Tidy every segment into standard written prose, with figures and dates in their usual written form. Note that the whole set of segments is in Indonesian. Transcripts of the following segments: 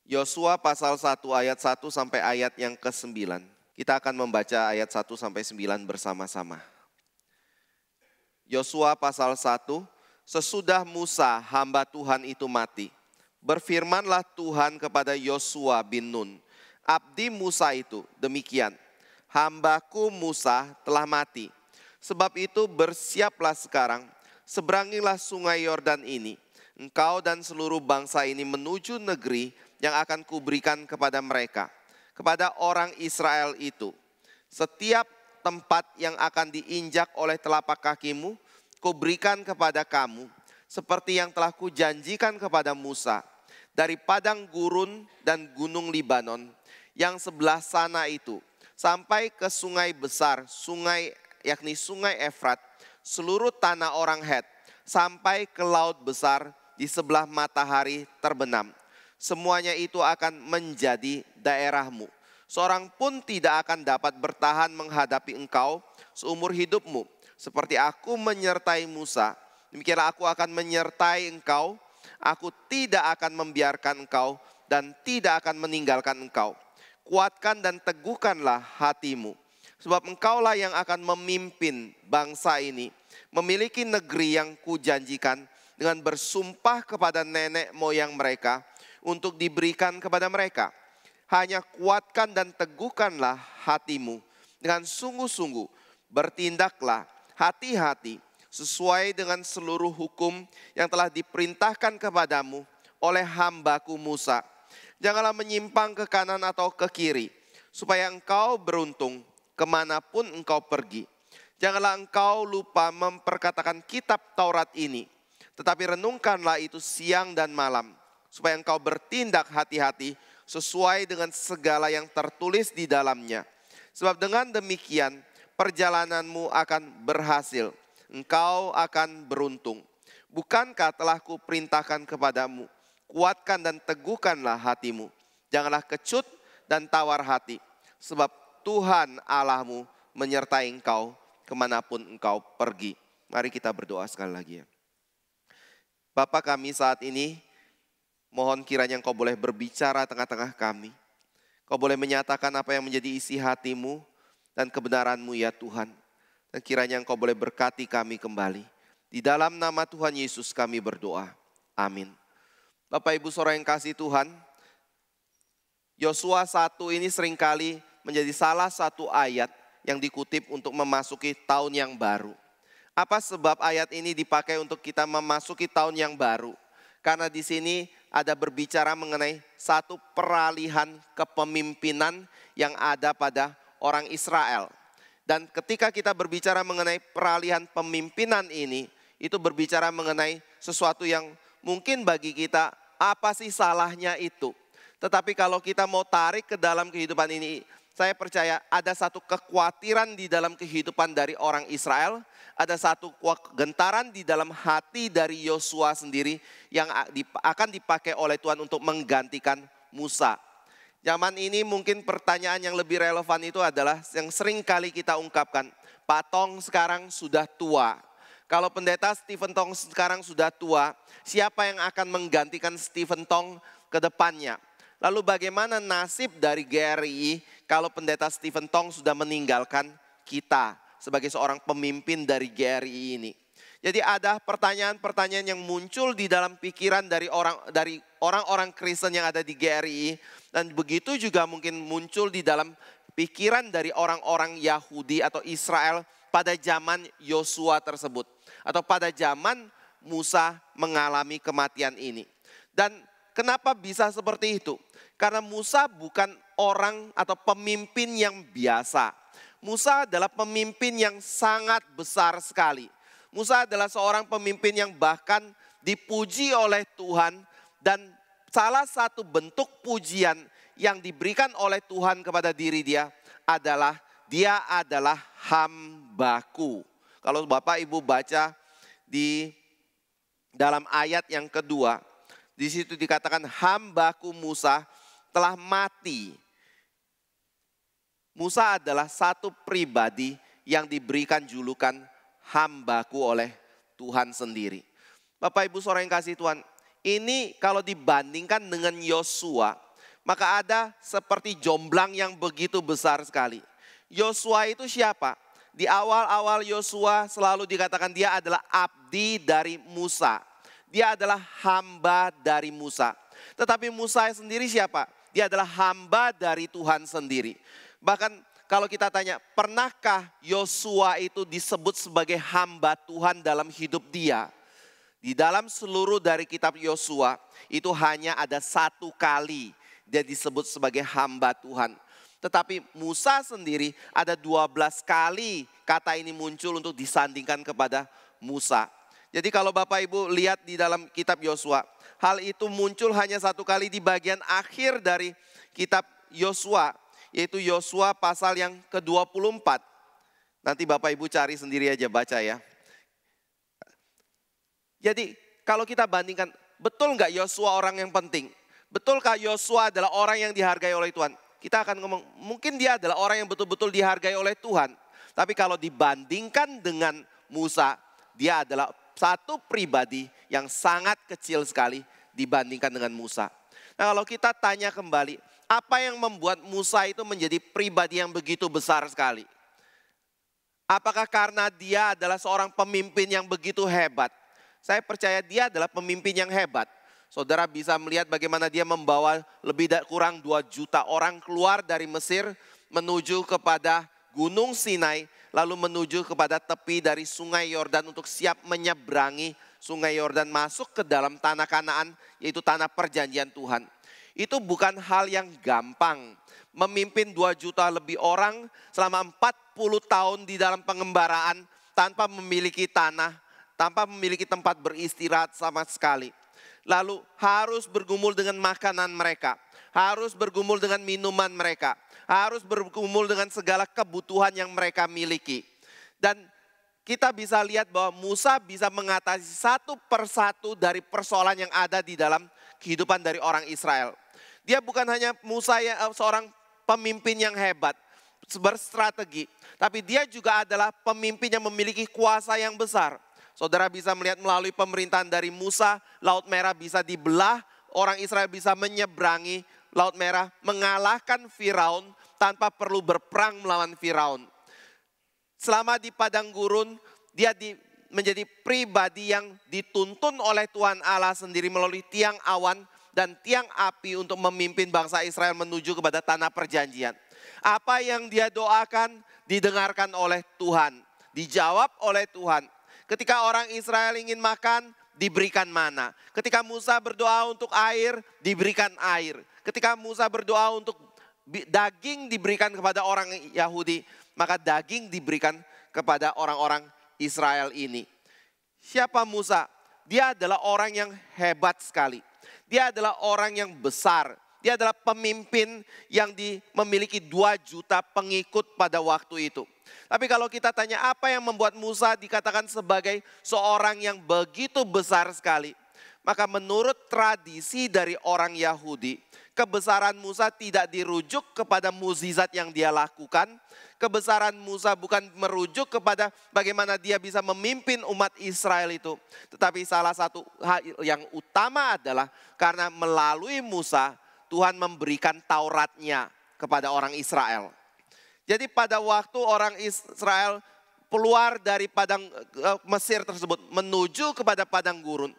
Yosua pasal 1 ayat 1 sampai ayat yang ke-9. Kita akan membaca ayat 1 sampai 9 bersama-sama. Yosua pasal 1, sesudah Musa hamba Tuhan itu mati, berfirmanlah Tuhan kepada Yosua bin Nun, abdi Musa itu demikian, hambaku Musa telah mati. Sebab itu bersiaplah sekarang, seberangilah sungai Yordan ini, engkau dan seluruh bangsa ini menuju negeri yang akan kuberikan kepada mereka, kepada orang Israel itu. Setiap tempat yang akan diinjak oleh telapak kakimu, kuberikan kepada kamu, seperti yang telah kujanjikan kepada Musa, dari padang gurun dan gunung Libanon, yang sebelah sana itu, sampai ke sungai besar, yakni sungai Efrat, seluruh tanah orang Het, sampai ke laut besar di sebelah matahari terbenam. Semuanya itu akan menjadi daerahmu. Seorang pun tidak akan dapat bertahan menghadapi engkau seumur hidupmu. Seperti aku menyertai Musa, demikianlah aku akan menyertai engkau. Aku tidak akan membiarkan engkau dan tidak akan meninggalkan engkau. Kuatkan dan teguhkanlah hatimu. Sebab engkaulah yang akan memimpin bangsa ini, memiliki negeri yang kujanjikan dengan bersumpah kepada nenek moyang mereka untuk diberikan kepada mereka. Hanya kuatkan dan teguhkanlah hatimu dengan sungguh-sungguh, bertindaklah hati-hati sesuai dengan seluruh hukum yang telah diperintahkan kepadamu oleh hambaku Musa. Janganlah menyimpang ke kanan atau ke kiri, supaya engkau beruntung kemanapun engkau pergi. Janganlah engkau lupa memperkatakan kitab Taurat ini, tetapi renungkanlah itu siang dan malam, supaya engkau bertindak hati-hati sesuai dengan segala yang tertulis di dalamnya. Sebab dengan demikian perjalananmu akan berhasil, engkau akan beruntung. Bukankah telah kuperintahkan kepadamu, kuatkan dan teguhkanlah hatimu. Janganlah kecut dan tawar hati, sebab Tuhan Allahmu menyertai engkau kemanapun engkau pergi. Mari kita berdoa sekali lagi ya. Bapa kami saat ini, mohon kiranya Engkau boleh berbicara tengah-tengah kami. Kau boleh menyatakan apa yang menjadi isi hatimu dan kebenaran-Mu ya Tuhan. Dan kiranya Engkau boleh berkati kami kembali. Di dalam nama Tuhan Yesus kami berdoa. Amin. Bapak Ibu Saudara yang kasih Tuhan, Yosua 1 ini seringkali menjadi salah satu ayat yang dikutip untuk memasuki tahun yang baru. Apa sebab ayat ini dipakai untuk kita memasuki tahun yang baru? Karena di sini ada berbicara mengenai satu peralihan kepemimpinan yang ada pada orang Israel. Dan ketika kita berbicara mengenai peralihan pemimpinan ini, itu berbicara mengenai sesuatu yang mungkin bagi kita, apa sih salahnya itu? Tetapi kalau kita mau tarik ke dalam kehidupan ini, saya percaya ada satu kekhawatiran di dalam kehidupan dari orang Israel. Ada satu gentaran di dalam hati dari Yosua sendiri yang akan dipakai oleh Tuhan untuk menggantikan Musa. Zaman ini mungkin pertanyaan yang lebih relevan itu adalah yang sering kali kita ungkapkan. Pak Tong sekarang sudah tua. Kalau pendeta Stephen Tong sekarang sudah tua, siapa yang akan menggantikan Stephen Tong ke depannya? Lalu bagaimana nasib dari GRI kalau pendeta Stephen Tong sudah meninggalkan kita sebagai seorang pemimpin dari GRI ini? Jadi ada pertanyaan-pertanyaan yang muncul di dalam pikiran dari orang-orang Kristen yang ada di GRI. Dan begitu juga mungkin muncul di dalam pikiran dari orang-orang Yahudi atau Israel pada zaman Yosua tersebut. Atau pada zaman Musa mengalami kematian ini. Dan kenapa bisa seperti itu? Karena Musa bukan orang atau pemimpin yang biasa. Musa adalah pemimpin yang sangat besar sekali. Musa adalah seorang pemimpin yang bahkan dipuji oleh Tuhan. Dan salah satu bentuk pujian yang diberikan oleh Tuhan kepada diri dia adalah hambaku. Kalau Bapak Ibu baca di dalam ayat yang kedua, di situ dikatakan hambaku Musa telah mati. Musa adalah satu pribadi yang diberikan julukan hambaku oleh Tuhan sendiri. Bapak Ibu Saudara yang kasih Tuhan, ini kalau dibandingkan dengan Yosua, maka ada seperti jomblang yang begitu besar sekali. Yosua itu siapa? Di awal-awal Yosua selalu dikatakan dia adalah abdi dari Musa. Dia adalah hamba dari Musa. Tetapi Musa sendiri siapa? Dia adalah hamba dari Tuhan sendiri. Bahkan kalau kita tanya, pernahkah Yosua itu disebut sebagai hamba Tuhan dalam hidup dia? Di dalam seluruh dari kitab Yosua, itu hanya ada 1 kali dia disebut sebagai hamba Tuhan. Tetapi Musa sendiri ada 12 kali kata ini muncul untuk disandingkan kepada Musa. Jadi kalau Bapak Ibu lihat di dalam kitab Yosua, hal itu muncul hanya 1 kali di bagian akhir dari kitab Yosua. Yaitu Yosua pasal yang ke-24. Nanti Bapak Ibu cari sendiri aja baca ya. Jadi kalau kita bandingkan, betul nggak Yosua orang yang penting? Betulkah Yosua adalah orang yang dihargai oleh Tuhan? Kita akan ngomong, mungkin dia adalah orang yang betul-betul dihargai oleh Tuhan. Tapi kalau dibandingkan dengan Musa, dia adalah satu pribadi yang sangat kecil sekali dibandingkan dengan Musa. Nah kalau kita tanya kembali, apa yang membuat Musa itu menjadi pribadi yang begitu besar sekali? Apakah karena dia adalah seorang pemimpin yang begitu hebat? Saya percaya dia adalah pemimpin yang hebat. Saudara bisa melihat bagaimana dia membawa kurang 2 juta orang keluar dari Mesir menuju kepada Gunung Sinai, lalu menuju kepada tepi dari Sungai Yordan untuk siap menyeberangi Sungai Yordan masuk ke dalam tanah Kanaan, yaitu tanah perjanjian Tuhan. Itu bukan hal yang gampang. Memimpin 2 juta lebih orang selama 40 tahun di dalam pengembaraan tanpa memiliki tanah, tanpa memiliki tempat beristirahat sama sekali. Lalu harus bergumul dengan makanan mereka, harus bergumul dengan minuman mereka, harus bergumul dengan segala kebutuhan yang mereka miliki. Dan kita bisa lihat bahwa Musa bisa mengatasi satu persatu dari persoalan yang ada di dalam kehidupan dari orang Israel. Dia bukan hanya Musa yang seorang pemimpin yang hebat, berstrategi. Tapi dia juga adalah pemimpin yang memiliki kuasa yang besar. Saudara bisa melihat melalui pemerintahan dari Musa, Laut Merah bisa dibelah, orang Israel bisa menyeberangi Laut Merah, mengalahkan Firaun tanpa perlu berperang melawan Firaun. Selama di padang gurun, dia menjadi pribadi yang dituntun oleh Tuhan Allah sendiri melalui tiang awan dan tiang api untuk memimpin bangsa Israel menuju kepada tanah perjanjian. Apa yang dia doakan didengarkan oleh Tuhan, dijawab oleh Tuhan. Ketika orang Israel ingin makan, diberikan mana. Ketika Musa berdoa untuk air, diberikan air. Ketika Musa berdoa untuk daging diberikan kepada orang Yahudi, maka daging diberikan kepada orang-orang Israel ini. Siapa Musa? Dia adalah orang yang hebat sekali. Dia adalah orang yang besar. Dia adalah pemimpin yang memiliki 2 juta pengikut pada waktu itu. Tapi kalau kita tanya apa yang membuat Musa dikatakan sebagai seorang yang begitu besar sekali. Maka menurut tradisi dari orang Yahudi, kebesaran Musa tidak dirujuk kepada mukjizat yang dia lakukan. Kebesaran Musa bukan merujuk kepada bagaimana dia bisa memimpin umat Israel itu. Tetapi salah satu hal yang utama adalah karena melalui Musa, Tuhan memberikan Tauratnya kepada orang Israel. Jadi pada waktu orang Israel keluar dari padang Mesir tersebut menuju kepada padang gurun,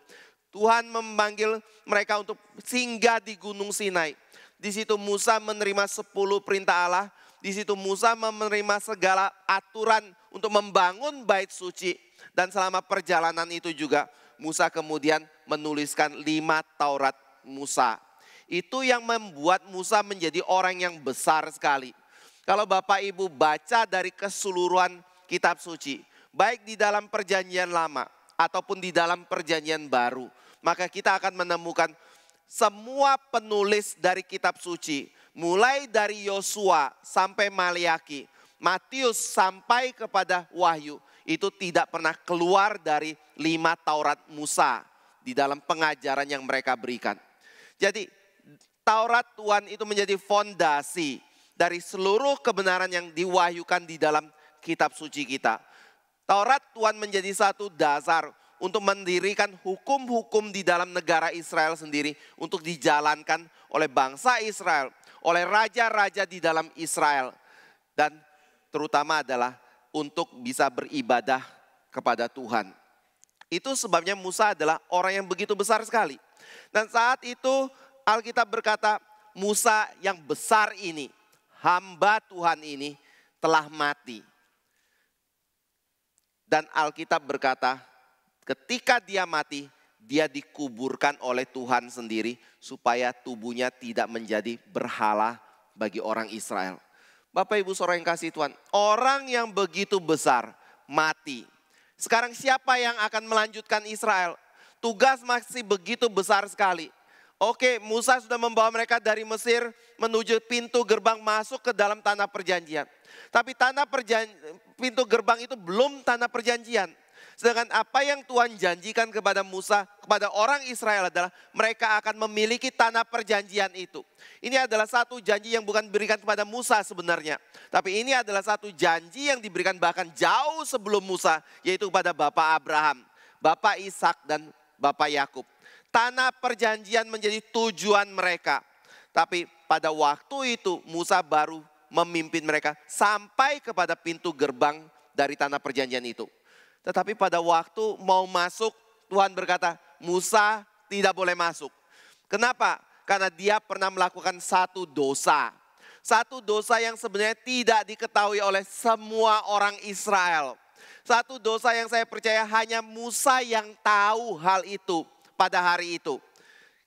Tuhan memanggil mereka untuk singgah di Gunung Sinai. Di situ Musa menerima 10 perintah Allah. Di situ Musa menerima segala aturan untuk membangun bait suci. Dan selama perjalanan itu juga Musa kemudian menuliskan 5 Taurat Musa. Itu yang membuat Musa menjadi orang yang besar sekali. Kalau Bapak Ibu baca dari keseluruhan kitab suci, baik di dalam perjanjian lama ataupun di dalam perjanjian baru, maka kita akan menemukan semua penulis dari kitab suci, mulai dari Yosua sampai Maliaki, Matius sampai kepada Wahyu, itu tidak pernah keluar dari 5 Taurat Musa di dalam pengajaran yang mereka berikan. Jadi Taurat Tuhan itu menjadi fondasi dari seluruh kebenaran yang diwahyukan di dalam kitab suci kita. Taurat Tuhan menjadi satu dasar untuk mendirikan hukum-hukum di dalam negara Israel sendiri untuk dijalankan oleh bangsa Israel, oleh raja-raja di dalam Israel. Dan terutama adalah untuk bisa beribadah kepada Tuhan. Itu sebabnya Musa adalah orang yang begitu besar sekali. Dan saat itu Alkitab berkata, Musa yang besar ini, hamba Tuhan ini telah mati. Dan Alkitab berkata, ketika dia mati, dia dikuburkan oleh Tuhan sendiri supaya tubuhnya tidak menjadi berhala bagi orang Israel. Bapak Ibu Saudara yang kasih Tuhan, orang yang begitu besar mati. Sekarang siapa yang akan melanjutkan Israel? Tugas masih begitu besar sekali. Oke, Musa sudah membawa mereka dari Mesir menuju pintu gerbang masuk ke dalam tanah perjanjian. Tapi pintu gerbang itu belum tanah perjanjian. Sedangkan apa yang Tuhan janjikan kepada Musa, kepada orang Israel adalah mereka akan memiliki tanah perjanjian itu. Ini adalah satu janji yang bukan diberikan kepada Musa sebenarnya. Tapi ini adalah satu janji yang diberikan bahkan jauh sebelum Musa, yaitu kepada Bapak Abraham, Bapak Ishak dan Bapak Yakub. Tanah perjanjian menjadi tujuan mereka. Tapi pada waktu itu Musa baru memimpin mereka sampai kepada pintu gerbang dari tanah perjanjian itu. Tetapi pada waktu mau masuk, Tuhan berkata, Musa tidak boleh masuk. Kenapa? Karena dia pernah melakukan satu dosa. Satu dosa yang sebenarnya tidak diketahui oleh semua orang Israel. Satu dosa yang saya percaya hanya Musa yang tahu hal itu pada hari itu.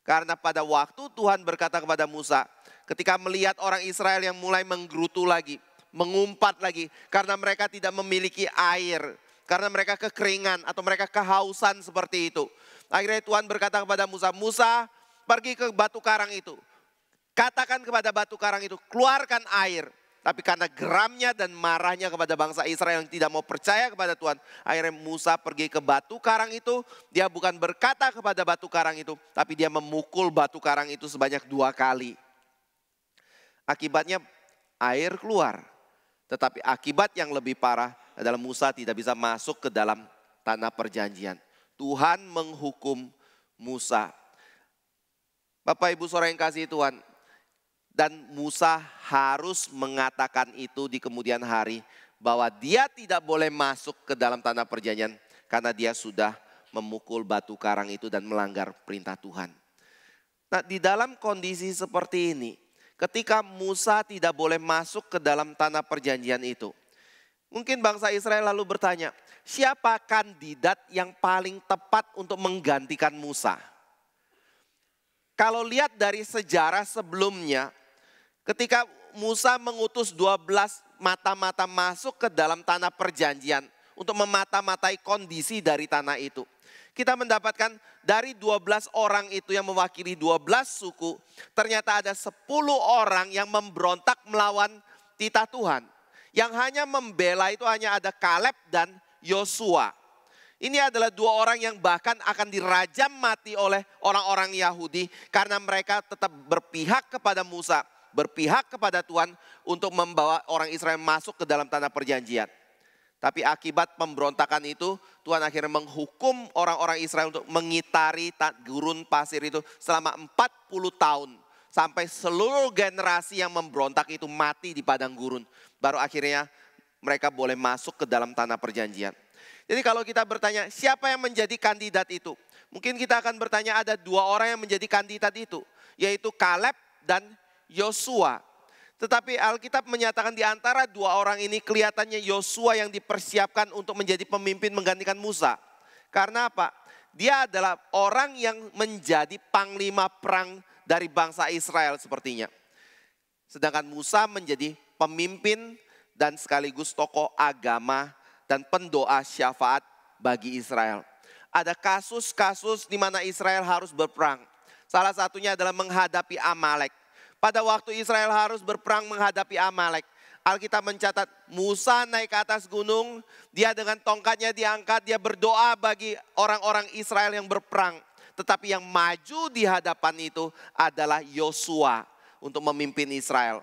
Karena pada waktu Tuhan berkata kepada Musa, ketika melihat orang Israel yang mulai menggerutu lagi, mengumpat lagi, karena mereka tidak memiliki air. Karena mereka kekeringan atau mereka kehausan seperti itu. Akhirnya Tuhan berkata kepada Musa, Musa pergi ke batu karang itu. Katakan kepada batu karang itu, keluarkan air. Tapi karena geramnya dan marahnya kepada bangsa Israel yang tidak mau percaya kepada Tuhan. Akhirnya Musa pergi ke batu karang itu. Dia bukan berkata kepada batu karang itu, tapi dia memukul batu karang itu sebanyak 2 kali. Akibatnya air keluar. Tetapi akibat yang lebih parah adalah Musa tidak bisa masuk ke dalam tanah perjanjian. Tuhan menghukum Musa. Bapak Ibu Saudara yang kasih Tuhan. Dan Musa harus mengatakan itu di kemudian hari. Bahwa dia tidak boleh masuk ke dalam tanah perjanjian. Karena dia sudah memukul batu karang itu dan melanggar perintah Tuhan. Nah, di dalam kondisi seperti ini. Ketika Musa tidak boleh masuk ke dalam tanah perjanjian itu. Mungkin bangsa Israel lalu bertanya, siapa kandidat yang paling tepat untuk menggantikan Musa? Kalau lihat dari sejarah sebelumnya, ketika Musa mengutus 12 mata-mata masuk ke dalam tanah perjanjian untuk memata-matai kondisi dari tanah itu. Kita mendapatkan dari 12 orang itu yang mewakili 12 suku, ternyata ada 10 orang yang memberontak melawan titah Tuhan. Yang hanya membela itu hanya ada Kaleb dan Yosua. Ini adalah 2 orang yang bahkan akan dirajam mati oleh orang-orang Yahudi karena mereka tetap berpihak kepada Musa, berpihak kepada Tuhan untuk membawa orang Israel masuk ke dalam tanah perjanjian. Tapi akibat pemberontakan itu Tuhan akhirnya menghukum orang-orang Israel untuk mengitari gurun pasir itu selama 40 tahun. Sampai seluruh generasi yang memberontak itu mati di padang gurun. Baru akhirnya mereka boleh masuk ke dalam tanah perjanjian. Jadi kalau kita bertanya siapa yang menjadi kandidat itu? Mungkin kita akan bertanya ada 2 orang yang menjadi kandidat itu. Yaitu Kaleb dan Yosua. Tetapi Alkitab menyatakan di antara 2 orang ini kelihatannya Yosua yang dipersiapkan untuk menjadi pemimpin menggantikan Musa. Karena apa? Dia adalah orang yang menjadi panglima perang dari bangsa Israel sepertinya. Sedangkan Musa menjadi pemimpin dan sekaligus tokoh agama dan pendoa syafaat bagi Israel. Ada kasus-kasus di mana Israel harus berperang. Salah satunya adalah menghadapi Amalek. Pada waktu Israel harus berperang menghadapi Amalek, Alkitab mencatat Musa naik ke atas gunung, dia dengan tongkatnya diangkat, dia berdoa bagi orang-orang Israel yang berperang. Tetapi yang maju di hadapan itu adalah Yosua untuk memimpin Israel.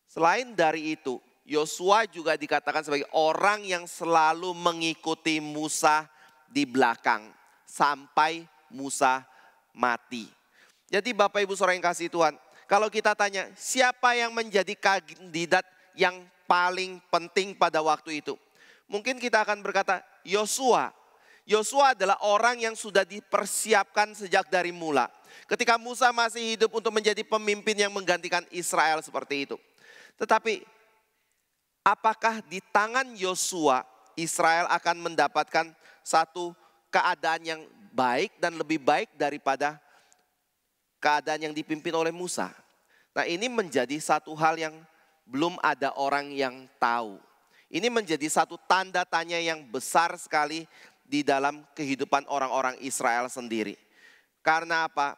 Selain dari itu, Yosua juga dikatakan sebagai orang yang selalu mengikuti Musa di belakang sampai Musa mati. Jadi Bapak Ibu Saudara yang kasih Tuhan, kalau kita tanya siapa yang menjadi kandidat yang paling penting pada waktu itu, mungkin kita akan berkata Yosua. Yosua adalah orang yang sudah dipersiapkan sejak dari mula. Ketika Musa masih hidup untuk menjadi pemimpin yang menggantikan Israel seperti itu. Tetapi apakah di tangan Yosua Israel akan mendapatkan satu keadaan yang baik dan lebih baik daripada keadaan yang dipimpin oleh Musa? Nah, ini menjadi satu hal yang belum ada orang yang tahu. Ini menjadi satu tanda tanya yang besar sekali di dalam kehidupan orang-orang Israel sendiri. Karena apa?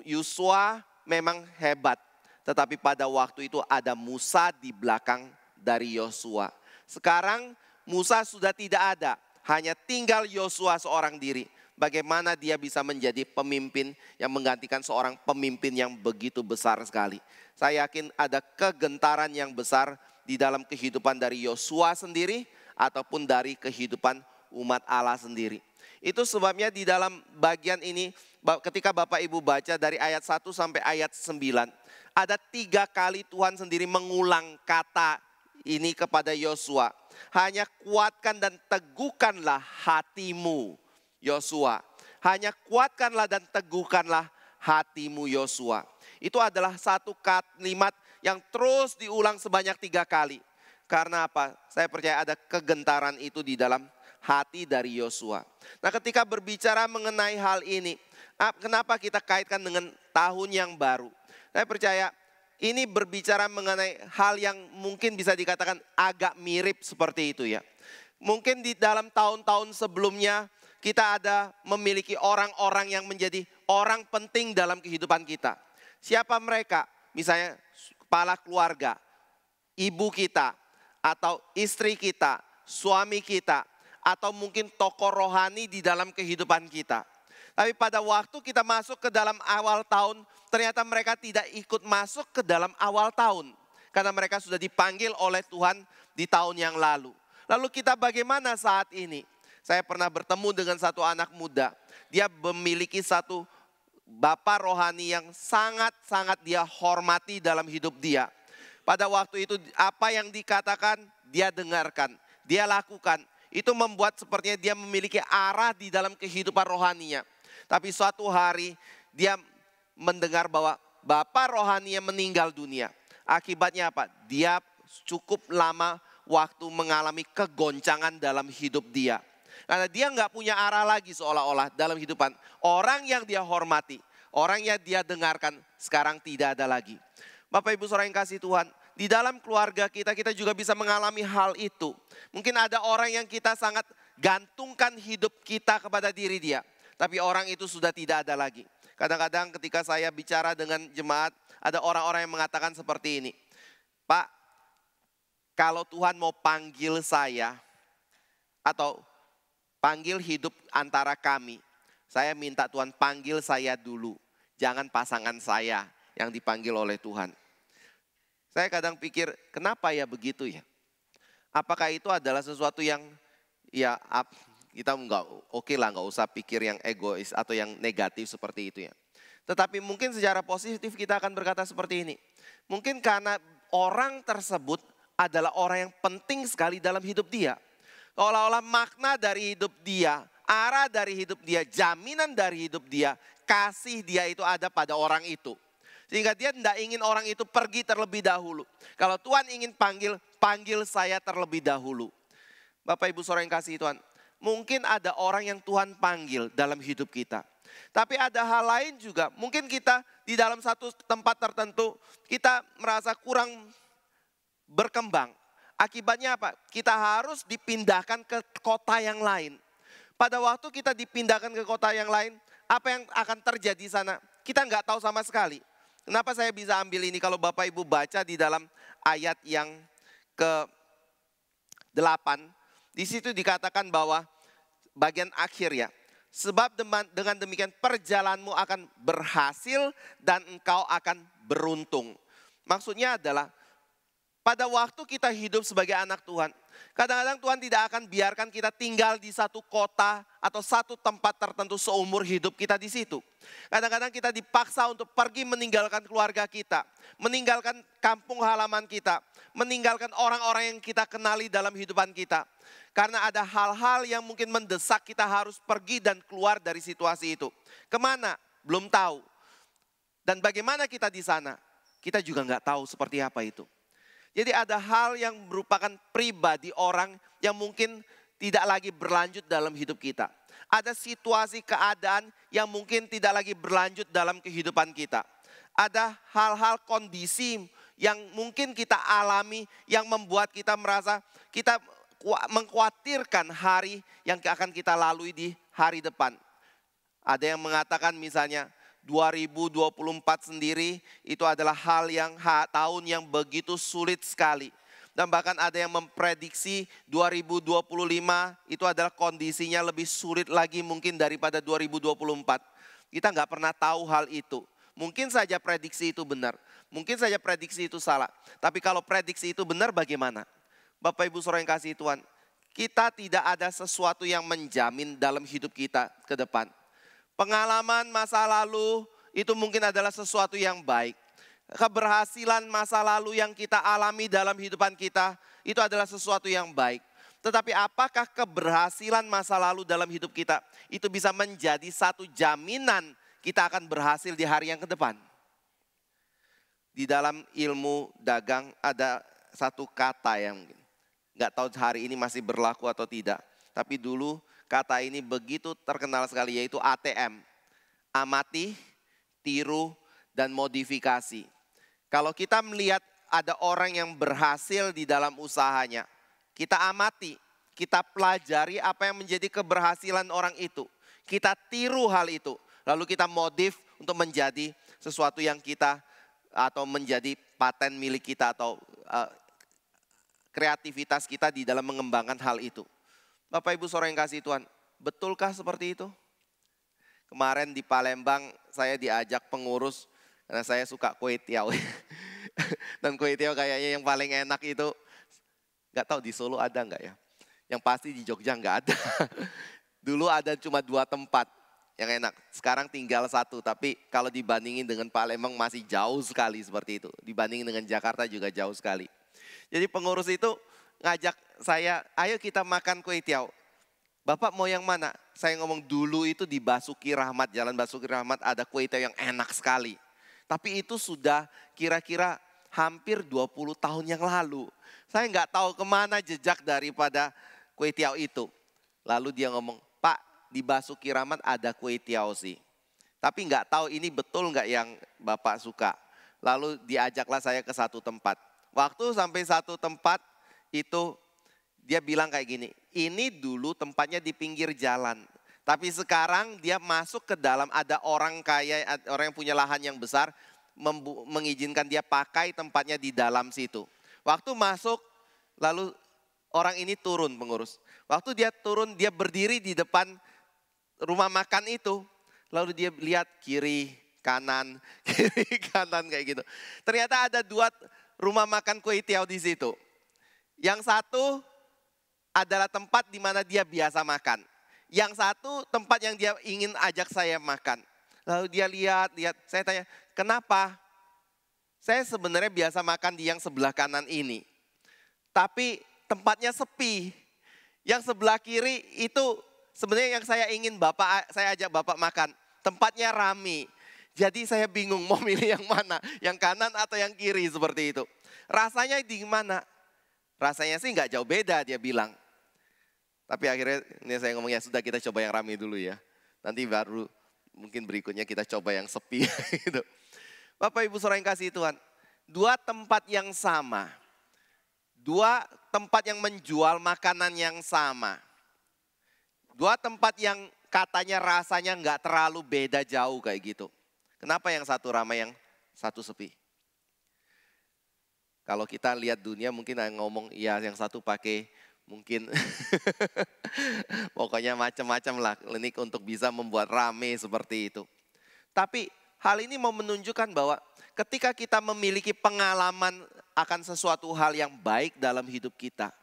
Yosua memang hebat, tetapi pada waktu itu ada Musa di belakang dari Yosua. Sekarang Musa sudah tidak ada, hanya tinggal Yosua seorang diri. Bagaimana dia bisa menjadi pemimpin yang menggantikan seorang pemimpin yang begitu besar sekali. Saya yakin ada kegentaran yang besar di dalam kehidupan dari Yosua sendiri ataupun dari kehidupan umat Allah sendiri. Itu sebabnya di dalam bagian ini ketika Bapak Ibu baca dari ayat 1 sampai ayat 9. Ada 3 kali Tuhan sendiri mengulang kata ini kepada Yosua. Hanya kuatkan dan teguhkanlah hatimu. Yosua, hanya kuatkanlah dan teguhkanlah hatimu Yosua. Itu adalah satu kalimat yang terus diulang sebanyak 3 kali. Karena apa? Saya percaya ada kegentaran itu di dalam hati dari Yosua. Nah, ketika berbicara mengenai hal ini, kenapa kita kaitkan dengan tahun yang baru? Saya percaya ini berbicara mengenai hal yang mungkin bisa dikatakan agak mirip seperti itu ya. Mungkin di dalam tahun-tahun sebelumnya kita ada memiliki orang-orang yang menjadi orang penting dalam kehidupan kita. Siapa mereka? Misalnya kepala keluarga, ibu kita, atau istri kita, suami kita, atau mungkin tokoh rohani di dalam kehidupan kita. Tapi pada waktu kita masuk ke dalam awal tahun, ternyata mereka tidak ikut masuk ke dalam awal tahun. Karena mereka sudah dipanggil oleh Tuhan di tahun yang lalu. Lalu kita bagaimana saat ini? Saya pernah bertemu dengan satu anak muda. Dia memiliki satu bapak rohani yang sangat-sangat dia hormati dalam hidup dia. Pada waktu itu apa yang dikatakan dia dengarkan, dia lakukan. Itu membuat sepertinya dia memiliki arah di dalam kehidupan rohaninya. Tapi suatu hari dia mendengar bahwa bapak rohaninya meninggal dunia. Akibatnya apa? Dia cukup lama waktu mengalami kegoncangan dalam hidup dia. Karena dia nggak punya arah lagi seolah-olah dalam hidupan. Orang yang dia hormati, orang yang dia dengarkan sekarang tidak ada lagi. Bapak Ibu Saudara yang kasih Tuhan, di dalam keluarga kita juga bisa mengalami hal itu. Mungkin ada orang yang kita sangat gantungkan hidup kita kepada diri dia. Tapi orang itu sudah tidak ada lagi. Kadang-kadang ketika saya bicara dengan jemaat, ada orang-orang yang mengatakan seperti ini. Pak, kalau Tuhan mau panggil saya, atau panggil hidup antara kami, saya minta Tuhan panggil saya dulu. Jangan pasangan saya yang dipanggil oleh Tuhan. Saya kadang pikir, kenapa ya begitu ya? Apakah itu adalah sesuatu yang ya kita oke lah, nggak usah pikir yang egois atau yang negatif seperti itu ya. Tetapi mungkin secara positif kita akan berkata seperti ini. Mungkin karena orang tersebut adalah orang yang penting sekali dalam hidup dia. Seolah-olah makna dari hidup dia, arah dari hidup dia, jaminan dari hidup dia, kasih dia itu ada pada orang itu. Sehingga dia tidak ingin orang itu pergi terlebih dahulu. Kalau Tuhan ingin panggil saya terlebih dahulu. Bapak Ibu Saudara yang kasih Tuhan, mungkin ada orang yang Tuhan panggil dalam hidup kita. Tapi ada hal lain juga, mungkin kita di dalam satu tempat tertentu, kita merasa kurang berkembang. Akibatnya apa? Kita harus dipindahkan ke kota yang lain. Pada waktu kita dipindahkan ke kota yang lain, apa yang akan terjadi di sana? Kita nggak tahu sama sekali. Kenapa saya bisa ambil ini? Kalau Bapak Ibu baca di dalam ayat yang ke-8, di situ dikatakan bahwa bagian akhir ya. Sebab dengan demikian perjalananmu akan berhasil dan engkau akan beruntung. Maksudnya adalah pada waktu kita hidup sebagai anak Tuhan, Kadang-kadang Tuhan tidak akan biarkan kita tinggal di satu kota atau satu tempat tertentu seumur hidup kita di situ. Kadang-kadang kita dipaksa untuk pergi meninggalkan keluarga kita, meninggalkan kampung halaman kita, meninggalkan orang-orang yang kita kenali dalam kehidupan kita. Karena ada hal-hal yang mungkin mendesak kita harus pergi dan keluar dari situasi itu. Kemana? Belum tahu. Dan bagaimana kita di sana? Kita juga nggak tahu seperti apa itu. Jadi ada hal yang merupakan pribadi orang yang mungkin tidak lagi berlanjut dalam hidup kita. Ada situasi keadaan yang mungkin tidak lagi berlanjut dalam kehidupan kita. Ada hal-hal kondisi yang mungkin kita alami yang membuat kita merasa kita mengkhawatirkan hari yang akan kita lalui di hari depan. Ada yang mengatakan misalnya 2024 sendiri itu adalah tahun yang begitu sulit sekali. Dan bahkan ada yang memprediksi 2025 itu adalah kondisinya lebih sulit lagi mungkin daripada 2024. Kita nggak pernah tahu hal itu. Mungkin saja prediksi itu benar, mungkin saja prediksi itu salah. Tapi kalau prediksi itu benar bagaimana? Bapak Ibu Saudara yang kasih Tuhan, kita tidak ada sesuatu yang menjamin dalam hidup kita ke depan. Pengalaman masa lalu itu mungkin adalah sesuatu yang baik. Keberhasilan masa lalu yang kita alami dalam kehidupan kita itu adalah sesuatu yang baik. Tetapi apakah keberhasilan masa lalu dalam hidup kita itu bisa menjadi satu jaminan kita akan berhasil di hari yang ke depan? Di dalam ilmu dagang ada satu kata yang nggak tahu hari ini masih berlaku atau tidak. Tapi dulu kata ini begitu terkenal sekali, yaitu ATM. Amati, tiru, dan modifikasi. Kalau kita melihat ada orang yang berhasil di dalam usahanya, kita amati, kita pelajari apa yang menjadi keberhasilan orang itu. Kita tiru hal itu, lalu kita modif untuk menjadi sesuatu yang kita, atau menjadi paten milik kita, atau kreativitas kita di dalam mengembangkan hal itu. Bapak Ibu Saudara yang kasih Tuhan, betulkah seperti itu? Kemarin di Palembang saya diajak pengurus karena saya suka kue tiaw. Dan kue tiaw kayaknya yang paling enak itu, nggak tahu di Solo ada nggak ya? Yang pasti di Jogja nggak ada. Dulu ada cuma 2 tempat yang enak. Sekarang tinggal 1, tapi kalau dibandingin dengan Palembang masih jauh sekali seperti itu. Dibandingin dengan Jakarta juga jauh sekali. Jadi pengurus itu ngajak saya, ayo kita makan kue tiaw. Bapak mau yang mana? Saya ngomong dulu itu di Basuki Rahmat, Jalan Basuki Rahmat ada kue tiaw yang enak sekali. Tapi itu sudah kira-kira hampir 20 tahun yang lalu. Saya nggak tahu kemana jejak daripada kue tiaw itu. Lalu dia ngomong, Pak di Basuki Rahmat ada kue tiaw sih. Tapi nggak tahu ini betul nggak yang Bapak suka. Lalu diajaklah saya ke satu tempat. Waktu sampai satu tempat itu dia bilang kayak gini, ini dulu tempatnya di pinggir jalan. Tapi sekarang dia masuk ke dalam, ada orang kaya, orang yang punya lahan yang besar, mengizinkan dia pakai tempatnya di dalam situ. Waktu masuk, lalu orang ini turun pengurus. Waktu dia turun, dia berdiri di depan rumah makan itu. Lalu dia lihat kiri, kanan kayak gitu. Ternyata ada 2 rumah makan kue tiaw di situ. Yang satu adalah tempat di mana dia biasa makan. Yang satu tempat yang dia ingin ajak saya makan. Lalu dia lihat, saya tanya, kenapa? Saya sebenarnya biasa makan di yang sebelah kanan ini. Tapi tempatnya sepi. Yang sebelah kiri itu sebenarnya yang saya ingin saya ajak Bapak makan. Tempatnya rame. Jadi saya bingung mau milih yang mana, yang kanan atau yang kiri seperti itu. Rasanya di mana? Rasanya sih nggak jauh beda dia bilang. Tapi akhirnya ini saya ngomong ya sudah kita coba yang rame dulu ya. Nanti baru mungkin berikutnya kita coba yang sepi gitu. Bapak Ibu Saudara yang kasih Tuhan, 2 tempat yang sama. 2 tempat yang menjual makanan yang sama. 2 tempat yang katanya rasanya nggak terlalu beda jauh kayak gitu. Kenapa yang satu ramai, yang satu sepi? Kalau kita lihat dunia mungkin ngomong, ya yang satu pakai mungkin pokoknya macam-macam lah klinik untuk bisa membuat rame seperti itu. Tapi hal ini mau menunjukkan bahwa ketika kita memiliki pengalaman akan sesuatu hal yang baik dalam hidup kita,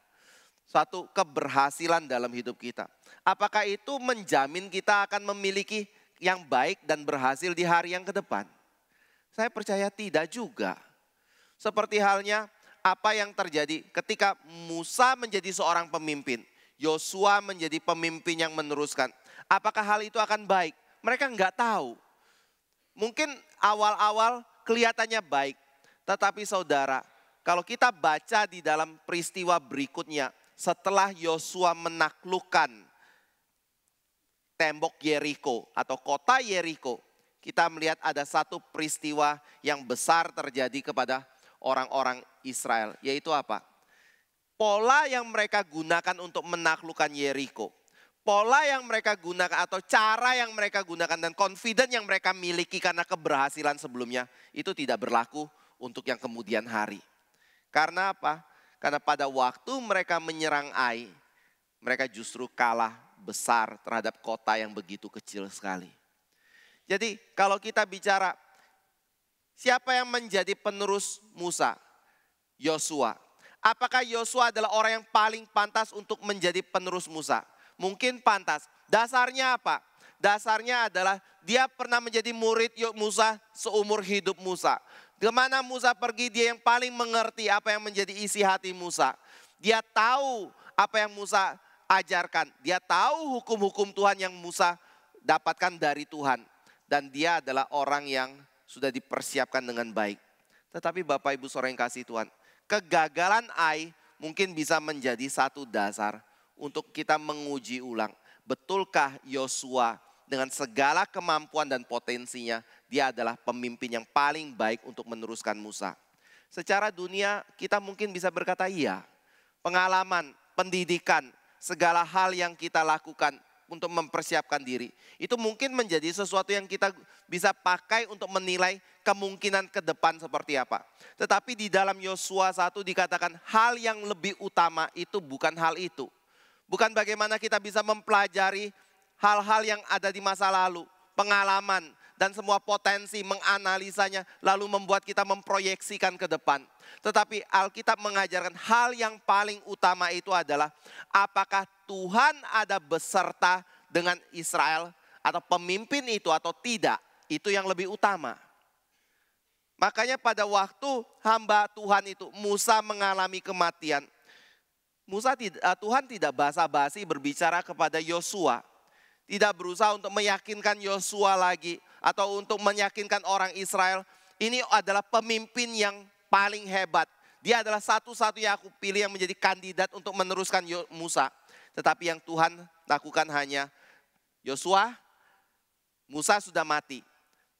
suatu keberhasilan dalam hidup kita. Apakah itu menjamin kita akan memiliki yang baik dan berhasil di hari yang ke depan? Saya percaya tidak juga. Seperti halnya apa yang terjadi ketika Musa menjadi seorang pemimpin, Yosua menjadi pemimpin yang meneruskan. Apakah hal itu akan baik? Mereka nggak tahu. Mungkin awal-awal kelihatannya baik, tetapi saudara, kalau kita baca di dalam peristiwa berikutnya, setelah Yosua menaklukkan tembok Yeriko atau kota Yeriko, kita melihat ada satu peristiwa yang besar terjadi kepada orang-orang Israel. Yaitu apa? Pola yang mereka gunakan untuk menaklukkan Yeriko, pola yang mereka gunakan atau cara yang mereka gunakan dan confident yang mereka miliki karena keberhasilan sebelumnya, itu tidak berlaku untuk yang kemudian hari. Karena apa? Karena pada waktu mereka menyerang Ai, mereka justru kalah besar terhadap kota yang begitu kecil sekali. Jadi kalau kita bicara siapa yang menjadi penerus Musa? Yosua. Apakah Yosua adalah orang yang paling pantas untuk menjadi penerus Musa? Mungkin pantas. Dasarnya apa? Dasarnya adalah dia pernah menjadi murid Musa seumur hidup Musa. Kemana Musa pergi, dia yang paling mengerti apa yang menjadi isi hati Musa. Dia tahu apa yang Musa ajarkan. Dia tahu hukum-hukum Tuhan yang Musa dapatkan dari Tuhan. Dan dia adalah orang yang sudah dipersiapkan dengan baik. Tetapi Bapak Ibu Saudara yang kasih Tuhan, kegagalan Ai mungkin bisa menjadi satu dasar untuk kita menguji ulang. Betulkah Yosua dengan segala kemampuan dan potensinya, dia adalah pemimpin yang paling baik untuk meneruskan Musa? Secara dunia kita mungkin bisa berkata iya. Pengalaman, pendidikan, segala hal yang kita lakukan untuk mempersiapkan diri, itu mungkin menjadi sesuatu yang kita bisa pakai untuk menilai kemungkinan ke depan seperti apa. Tetapi di dalam Yosua 1 dikatakan hal yang lebih utama itu bukan hal itu. Bukan bagaimana kita bisa mempelajari hal-hal yang ada di masa lalu, pengalaman dan semua potensi, menganalisanya lalu membuat kita memproyeksikan ke depan. Tetapi Alkitab mengajarkan hal yang paling utama itu adalah apakah Tuhan ada beserta dengan Israel atau pemimpin itu atau tidak. Itu yang lebih utama. Makanya pada waktu hamba Tuhan itu Musa mengalami kematian, Tuhan tidak basa-basi berbicara kepada Yosua. Tidak berusaha untuk meyakinkan Yosua lagi atau untuk meyakinkan orang Israel. Ini adalah pemimpin yang paling hebat. Dia adalah satu-satunya aku pilih yang menjadi kandidat untuk meneruskan Musa. Tetapi yang Tuhan lakukan hanya, Yosua, Musa sudah mati.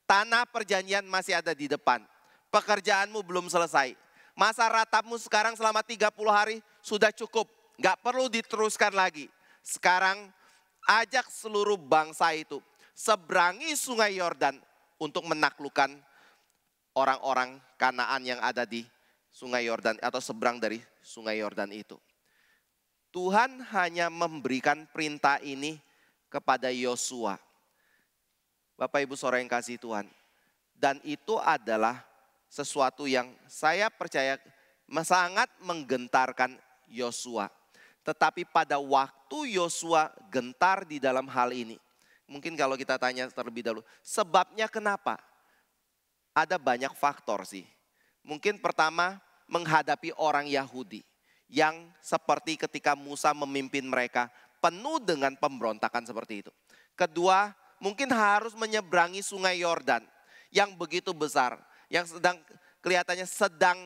Tanah perjanjian masih ada di depan. Pekerjaanmu belum selesai. Masa ratapmu sekarang selama 30 hari sudah cukup. Gak perlu diteruskan lagi. Sekarang ajak seluruh bangsa itu seberangi sungai Yordan untuk menaklukkan orang-orang Kanaan yang ada di sungai Yordan atau seberang dari sungai Yordan itu. Tuhan hanya memberikan perintah ini kepada Yosua. Bapak Ibu Saudara yang kasih Tuhan. Dan itu adalah sesuatu yang saya percaya sangat menggentarkan Yosua. Tetapi pada waktu Yosua gentar di dalam hal ini, mungkin kalau kita tanya terlebih dahulu, sebabnya kenapa? Ada banyak faktor sih. Mungkin pertama menghadapi orang Yahudi yang seperti ketika Musa memimpin mereka penuh dengan pemberontakan seperti itu. Kedua, mungkin harus menyeberangi sungai Yordan yang begitu besar, yang kelihatannya sedang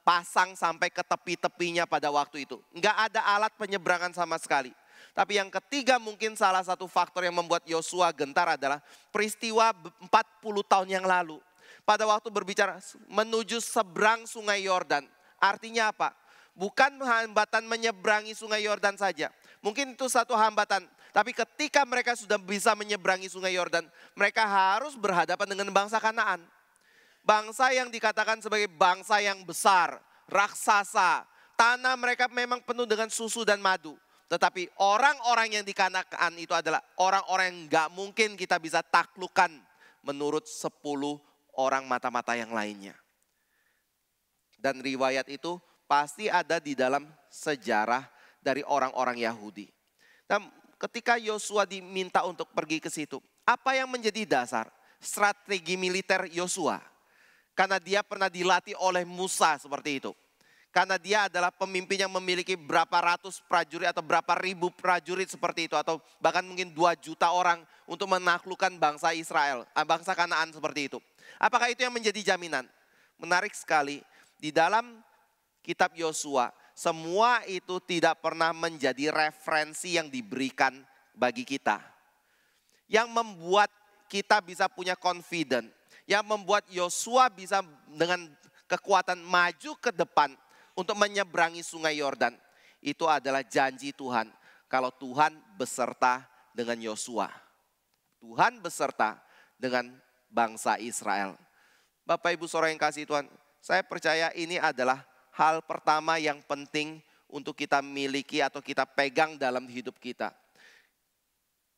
pasang sampai ke tepi-tepinya pada waktu itu. Enggak ada alat penyeberangan sama sekali. Tapi yang ketiga mungkin salah satu faktor yang membuat Yosua gentar adalah peristiwa 40 tahun yang lalu. Pada waktu berbicara menuju seberang sungai Yordan. Artinya apa? Bukan hambatan menyeberangi sungai Yordan saja. Mungkin itu satu hambatan. Tapi ketika mereka sudah bisa menyeberangi sungai Yordan, mereka harus berhadapan dengan bangsa Kanaan. Bangsa yang dikatakan sebagai bangsa yang besar, raksasa. Tanah mereka memang penuh dengan susu dan madu. Tetapi orang-orang yang di Kanaan itu adalah orang-orang yang gak mungkin kita bisa taklukkan menurut 10 orang mata-mata yang lainnya. Dan riwayat itu pasti ada di dalam sejarah dari orang-orang Yahudi. Nah, ketika Yosua diminta untuk pergi ke situ, apa yang menjadi dasar strategi militer Yosua? Karena dia pernah dilatih oleh Musa seperti itu. Karena dia adalah pemimpin yang memiliki berapa ratus prajurit atau berapa ribu prajurit seperti itu. Atau bahkan mungkin 2 juta orang untuk menaklukkan bangsa Israel, bangsa Kanaan seperti itu. Apakah itu yang menjadi jaminan? Menarik sekali, di dalam kitab Yosua, semua itu tidak pernah menjadi referensi yang diberikan bagi kita. Yang membuat kita bisa punya confident, yang membuat Yosua bisa dengan kekuatan maju ke depan untuk menyeberangi sungai Yordan, itu adalah janji Tuhan. Kalau Tuhan beserta dengan Yosua, Tuhan beserta dengan bangsa Israel. Bapak Ibu Saudara yang kasih Tuhan, saya percaya ini adalah hal pertama yang penting untuk kita miliki atau kita pegang dalam hidup kita.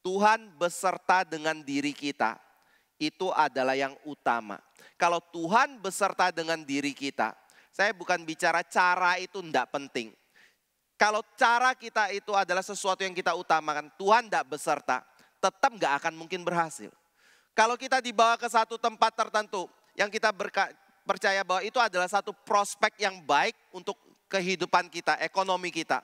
Tuhan beserta dengan diri kita, itu adalah yang utama. Kalau Tuhan beserta dengan diri kita, saya bukan bicara cara itu tidak penting. Kalau cara kita itu adalah sesuatu yang kita utamakan, Tuhan tidak beserta, tetap gak akan mungkin berhasil. Kalau kita dibawa ke satu tempat tertentu, yang kita percaya bahwa itu adalah satu prospek yang baik untuk kehidupan kita, ekonomi kita.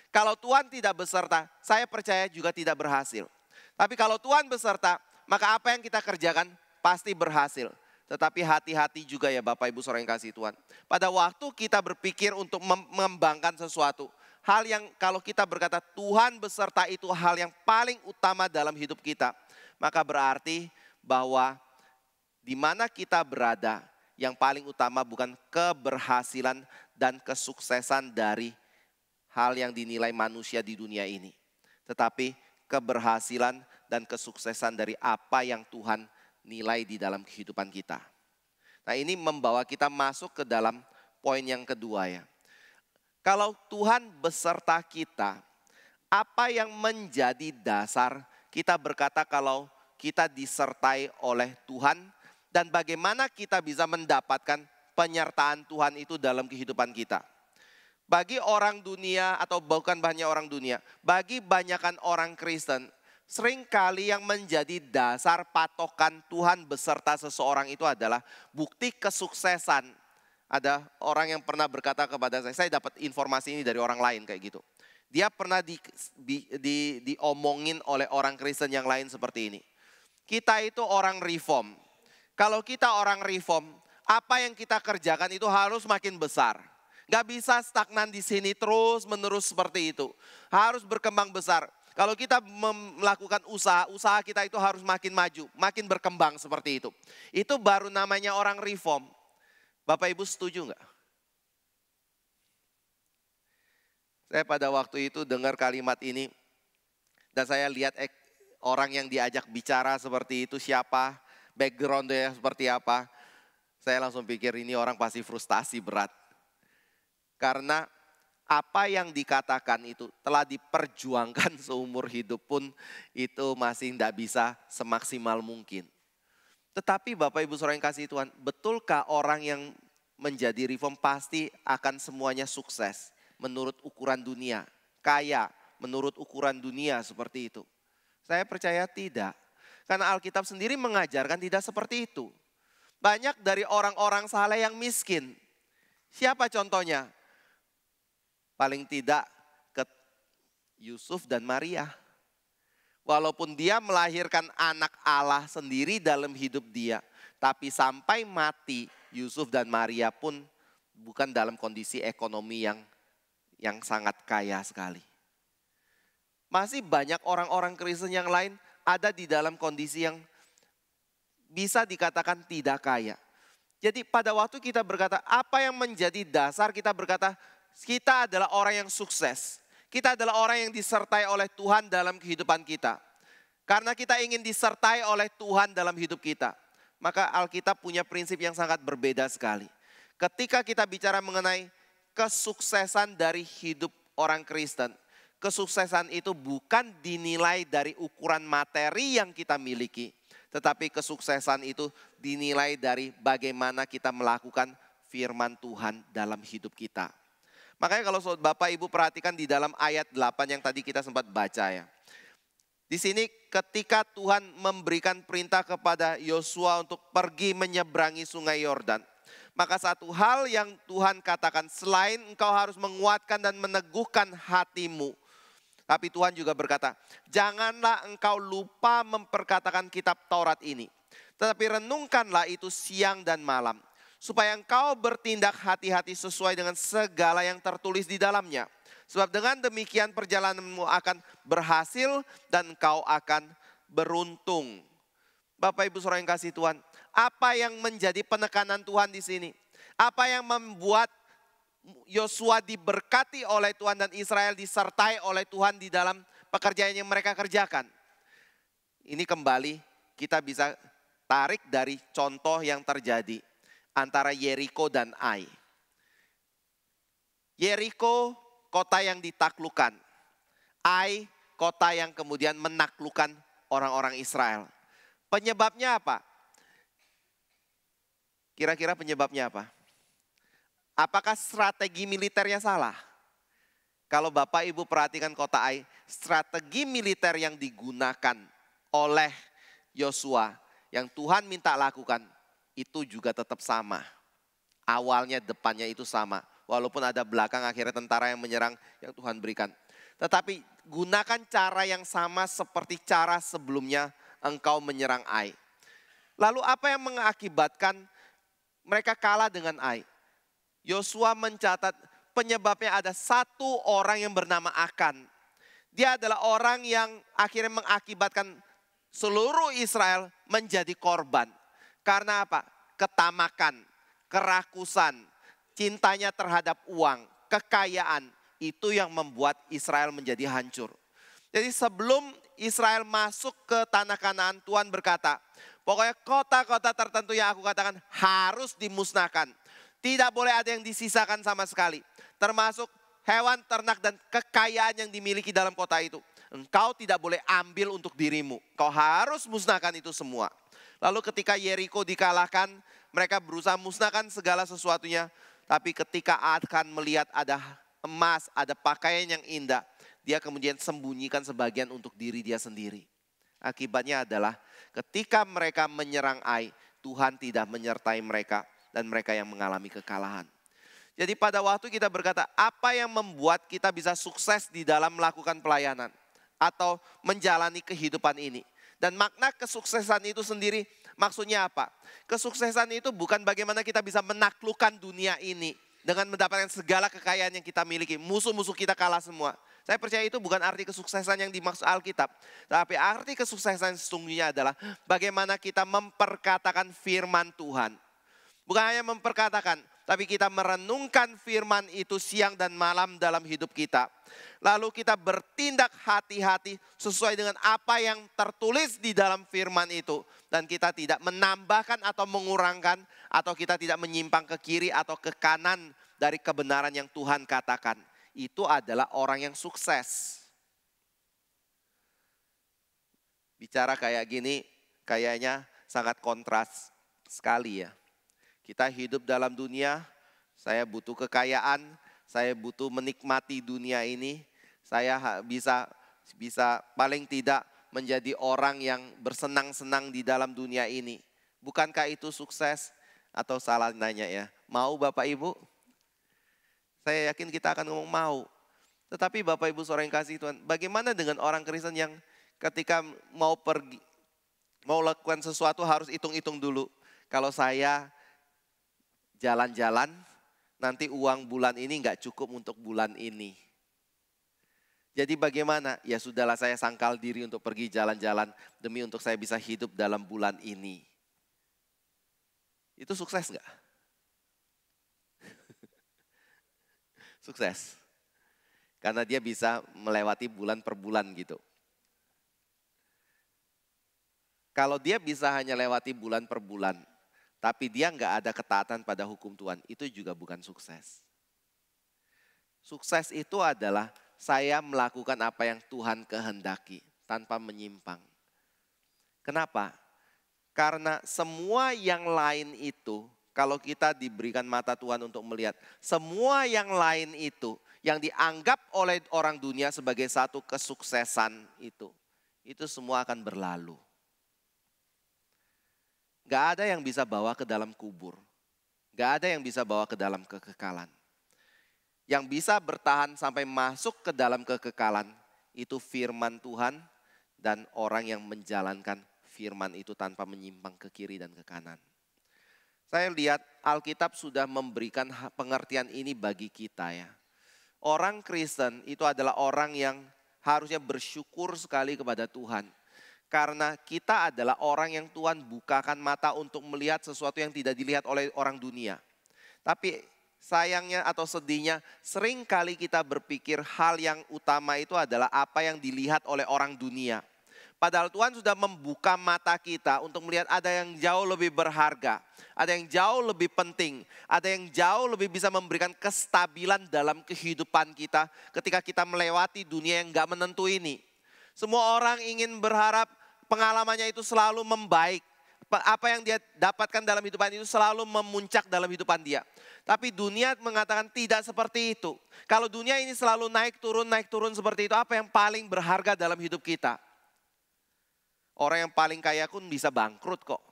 Kalau Tuhan tidak beserta, saya percaya juga tidak berhasil. Tapi kalau Tuhan beserta, maka apa yang kita kerjakan pasti berhasil. Tetapi hati-hati juga ya Bapak Ibu Saudara yang kasih Tuhan. Pada waktu kita berpikir untuk mengembangkan sesuatu, hal yang kalau kita berkata Tuhan beserta itu hal yang paling utama dalam hidup kita. Maka berarti bahwa di mana kita berada, yang paling utama bukan keberhasilan dan kesuksesan dari hal yang dinilai manusia di dunia ini. Tetapi keberhasilan dan kesuksesan dari apa yang Tuhan nilai di dalam kehidupan kita. Nah, ini membawa kita masuk ke dalam poin yang kedua ya. Kalau Tuhan beserta kita, apa yang menjadi dasar kita berkata kalau kita disertai oleh Tuhan dan bagaimana kita bisa mendapatkan penyertaan Tuhan itu dalam kehidupan kita. Bagi orang dunia atau bukan banyak orang dunia, bagi banyakan orang Kristen, seringkali yang menjadi dasar patokan Tuhan beserta seseorang itu adalah bukti kesuksesan. Ada orang yang pernah berkata kepada saya dapat informasi ini dari orang lain kayak gitu. Dia pernah diomongin oleh orang Kristen yang lain seperti ini. Kita itu orang reform. Kalau kita orang reform, apa yang kita kerjakan itu harus makin besar. Gak bisa stagnan di sini terus menerus seperti itu. Harus berkembang besar. Kalau kita melakukan usaha kita itu harus makin maju, makin berkembang seperti itu. Itu baru namanya orang reform. Bapak Ibu setuju enggak? Saya pada waktu itu dengar kalimat ini dan saya lihat orang yang diajak bicara seperti itu siapa, backgroundnya seperti apa. Saya langsung pikir ini orang pasti frustasi berat. Karena apa yang dikatakan itu telah diperjuangkan seumur hidup pun itu masih tidak bisa semaksimal mungkin. Tetapi Bapak Ibu Saudara yang kasih Tuhan, betulkah orang yang menjadi reform pasti akan semuanya sukses menurut ukuran dunia, kaya menurut ukuran dunia seperti itu? Saya percaya tidak. Karena Alkitab sendiri mengajarkan tidak seperti itu. Banyak dari orang-orang saleh yang miskin. Siapa contohnya? Paling tidak ke Yusuf dan Maria. Walaupun dia melahirkan anak Allah sendiri dalam hidup dia. Tapi sampai mati Yusuf dan Maria pun bukan dalam kondisi ekonomi yang sangat kaya sekali. Masih banyak orang-orang Kristen yang lain ada di dalam kondisi yang bisa dikatakan tidak kaya. Jadi pada waktu kita berkata apa yang menjadi dasar kita berkata kita adalah orang yang sukses. Kita adalah orang yang disertai oleh Tuhan dalam kehidupan kita. Karena kita ingin disertai oleh Tuhan dalam hidup kita. Maka Alkitab punya prinsip yang sangat berbeda sekali. Ketika kita bicara mengenai kesuksesan dari hidup orang Kristen. Kesuksesan itu bukan dinilai dari ukuran materi yang kita miliki. Tetapi kesuksesan itu dinilai dari bagaimana kita melakukan firman Tuhan dalam hidup kita. Makanya kalau Bapak Ibu perhatikan di dalam ayat 8 yang tadi kita sempat baca ya. Di sini ketika Tuhan memberikan perintah kepada Yosua untuk pergi menyeberangi sungai Yordan. Maka satu hal yang Tuhan katakan, selain engkau harus menguatkan dan meneguhkan hatimu. Tapi Tuhan juga berkata, janganlah engkau lupa memperkatakan kitab Taurat ini. Tetapi renungkanlah itu siang dan malam. Supaya engkau bertindak hati-hati sesuai dengan segala yang tertulis di dalamnya. Sebab dengan demikian perjalananmu akan berhasil dan engkau akan beruntung. Bapak Ibu Saudara yang kasih Tuhan, apa yang menjadi penekanan Tuhan di sini? Apa yang membuat Yosua diberkati oleh Tuhan dan Israel disertai oleh Tuhan di dalam pekerjaan yang mereka kerjakan? Ini kembali kita bisa tarik dari contoh yang terjadi antara Yeriko dan Ai. Yeriko kota yang ditaklukkan. Ai kota yang kemudian menaklukkan orang-orang Israel. Penyebabnya apa? Kira-kira penyebabnya apa? Apakah strategi militernya salah? Kalau Bapak Ibu perhatikan kota Ai, strategi militer yang digunakan oleh Yosua yang Tuhan minta lakukan itu juga tetap sama. Awalnya depannya itu sama. Walaupun ada belakang akhirnya tentara yang menyerang yang Tuhan berikan. Tetapi gunakan cara yang sama seperti cara sebelumnya engkau menyerang Ai. Lalu apa yang mengakibatkan mereka kalah dengan Ai? Yosua mencatat penyebabnya ada satu orang yang bernama Akan. Dia adalah orang yang akhirnya mengakibatkan seluruh Israel menjadi korban. Karena apa? Ketamakan, kerakusan, cintanya terhadap uang, kekayaan, itu yang membuat Israel menjadi hancur. Jadi sebelum Israel masuk ke tanah Kanaan, Tuhan berkata, pokoknya kota-kota tertentu yang aku katakan harus dimusnahkan. Tidak boleh ada yang disisakan sama sekali. Termasuk hewan, ternak, dan kekayaan yang dimiliki dalam kota itu. Engkau tidak boleh ambil untuk dirimu. Kau harus musnahkan itu semua. Lalu ketika Yeriko dikalahkan, mereka berusaha musnahkan segala sesuatunya. Tapi ketika akan melihat ada emas, ada pakaian yang indah, dia kemudian sembunyikan sebagian untuk diri dia sendiri. Akibatnya adalah ketika mereka menyerang Ai, Tuhan tidak menyertai mereka dan mereka yang mengalami kekalahan. Jadi pada waktu kita berkata, apa yang membuat kita bisa sukses di dalam melakukan pelayanan atau menjalani kehidupan ini? Dan makna kesuksesan itu sendiri maksudnya apa? Kesuksesan itu bukan bagaimana kita bisa menaklukkan dunia ini dengan mendapatkan segala kekayaan yang kita miliki. Musuh-musuh kita kalah semua. Saya percaya itu bukan arti kesuksesan yang dimaksud Alkitab. Tapi arti kesuksesan sesungguhnya adalah bagaimana kita memperkatakan firman Tuhan. Bukan hanya memperkatakan, tapi kita merenungkan firman itu siang dan malam dalam hidup kita. Lalu kita bertindak hati-hati sesuai dengan apa yang tertulis di dalam firman itu. Dan kita tidak menambahkan atau mengurangkan, atau kita tidak menyimpang ke kiri atau ke kanan dari kebenaran yang Tuhan katakan. Itu adalah orang yang sukses. Bicara kayak gini kayaknya sangat kontras sekali ya. Kita hidup dalam dunia, saya butuh kekayaan, saya butuh menikmati dunia ini. Saya bisa paling tidak menjadi orang yang bersenang-senang di dalam dunia ini. Bukankah itu sukses? Atau salah nanya ya, mau Bapak Ibu? Saya yakin kita akan ngomong mau. Tetapi Bapak Ibu Saudara yang kasih Tuhan, bagaimana dengan orang Kristen yang ketika mau pergi, mau lakukan sesuatu harus hitung-hitung dulu. Kalau saya jalan-jalan, nanti uang bulan ini nggak cukup untuk bulan ini. Jadi bagaimana? Ya sudahlah, saya sangkal diri untuk pergi jalan-jalan demi untuk saya bisa hidup dalam bulan ini. Itu sukses nggak? Sukses. Karena dia bisa melewati bulan per bulan gitu. Kalau dia bisa hanya lewati bulan per bulan, tapi dia nggak ada ketaatan pada hukum Tuhan, itu juga bukan sukses. Sukses itu adalah saya melakukan apa yang Tuhan kehendaki tanpa menyimpang. Kenapa? Karena semua yang lain itu kalau kita diberikan mata Tuhan untuk melihat semua yang lain itu yang dianggap oleh orang dunia sebagai satu kesuksesan itu semua akan berlalu. Gak ada yang bisa bawa ke dalam kubur. Gak ada yang bisa bawa ke dalam kekekalan. Yang bisa bertahan sampai masuk ke dalam kekekalan itu firman Tuhan dan orang yang menjalankan firman itu tanpa menyimpang ke kiri dan ke kanan. Saya lihat Alkitab sudah memberikan pengertian ini bagi kita ya. Orang Kristen itu adalah orang yang harusnya bersyukur sekali kepada Tuhan. Karena kita adalah orang yang Tuhan bukakan mata untuk melihat sesuatu yang tidak dilihat oleh orang dunia. Tapi sayangnya atau sedihnya sering kali kita berpikir hal yang utama itu adalah apa yang dilihat oleh orang dunia. Padahal Tuhan sudah membuka mata kita untuk melihat ada yang jauh lebih berharga. Ada yang jauh lebih penting. Ada yang jauh lebih bisa memberikan kestabilan dalam kehidupan kita ketika kita melewati dunia yang gak menentu ini. Semua orang ingin berharap pengalamannya itu selalu membaik. Apa yang dia dapatkan dalam hidupan itu selalu memuncak dalam hidupan dia. Tapi dunia mengatakan tidak seperti itu. Kalau dunia ini selalu naik turun seperti itu, apa yang paling berharga dalam hidup kita? Orang yang paling kaya pun bisa bangkrut kok.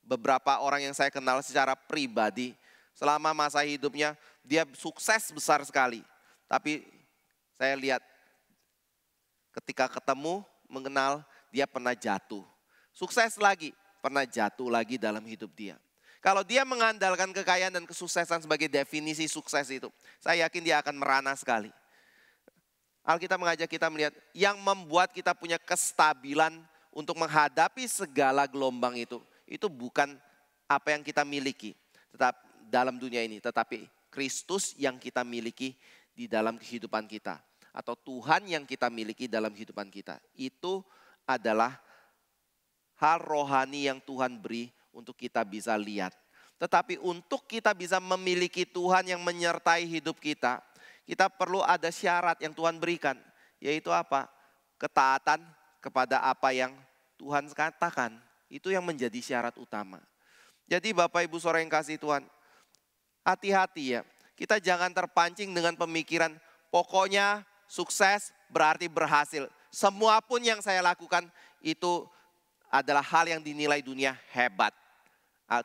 Beberapa orang yang saya kenal secara pribadi, selama masa hidupnya dia sukses besar sekali. Tapi saya lihat ketika ketemu, mengenal, dia pernah jatuh. Sukses lagi, pernah jatuh lagi dalam hidup dia. Kalau dia mengandalkan kekayaan dan kesuksesan sebagai definisi sukses itu, saya yakin dia akan merana sekali. Alkitab mengajak kita melihat yang membuat kita punya kestabilan untuk menghadapi segala gelombang itu bukan apa yang kita miliki tetap dalam dunia ini, tetapi Kristus yang kita miliki di dalam kehidupan kita. Atau Tuhan yang kita miliki dalam kehidupan kita. Itu adalah hal rohani yang Tuhan beri untuk kita bisa lihat. Tetapi untuk kita bisa memiliki Tuhan yang menyertai hidup kita, kita perlu ada syarat yang Tuhan berikan. Yaitu apa? Ketaatan kepada apa yang Tuhan katakan. Itu yang menjadi syarat utama. Jadi Bapak Ibu Saudara yang kasih Tuhan, hati-hati ya. Kita jangan terpancing dengan pemikiran pokoknya sukses berarti berhasil. Semua pun yang saya lakukan itu adalah hal yang dinilai dunia hebat.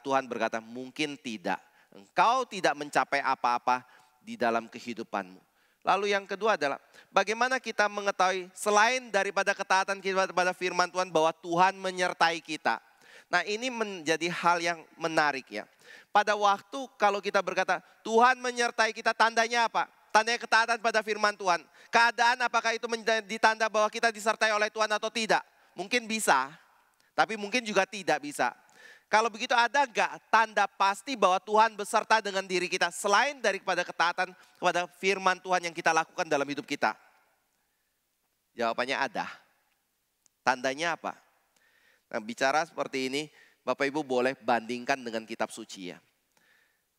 Tuhan berkata mungkin tidak. Engkau tidak mencapai apa-apa di dalam kehidupanmu. Lalu yang kedua adalah bagaimana kita mengetahui selain daripada ketaatan kita kepada firman Tuhan bahwa Tuhan menyertai kita. Nah ini menjadi hal yang menarik ya. Pada waktu kalau kita berkata Tuhan menyertai kita, tandanya apa? Tandanya ketaatan pada firman Tuhan. Keadaan apakah itu menjadi tanda bahwa kita disertai oleh Tuhan atau tidak? Mungkin bisa, tapi mungkin juga tidak bisa. Kalau begitu ada gak tanda pasti bahwa Tuhan beserta dengan diri kita selain daripada ketaatan kepada firman Tuhan yang kita lakukan dalam hidup kita? Jawabannya ada. Tandanya apa? Nah, bicara seperti ini, Bapak Ibu boleh bandingkan dengan kitab suci ya.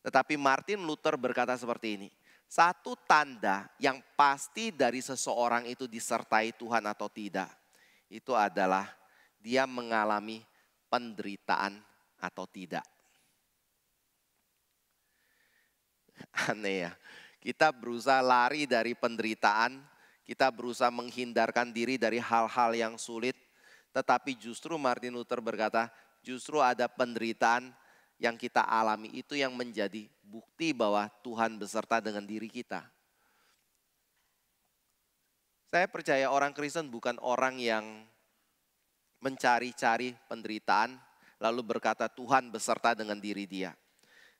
Tetapi Martin Luther berkata seperti ini. Satu tanda yang pasti dari seseorang itu disertai Tuhan atau tidak, itu adalah dia mengalami penderitaan atau tidak. Aneh ya, kita berusaha lari dari penderitaan, kita berusaha menghindarkan diri dari hal-hal yang sulit, tetapi justru Martin Luther berkata, justru ada penderitaan yang kita alami itu yang menjadi bukti bahwa Tuhan beserta dengan diri kita. Saya percaya orang Kristen bukan orang yang mencari-cari penderitaan lalu berkata Tuhan beserta dengan diri dia.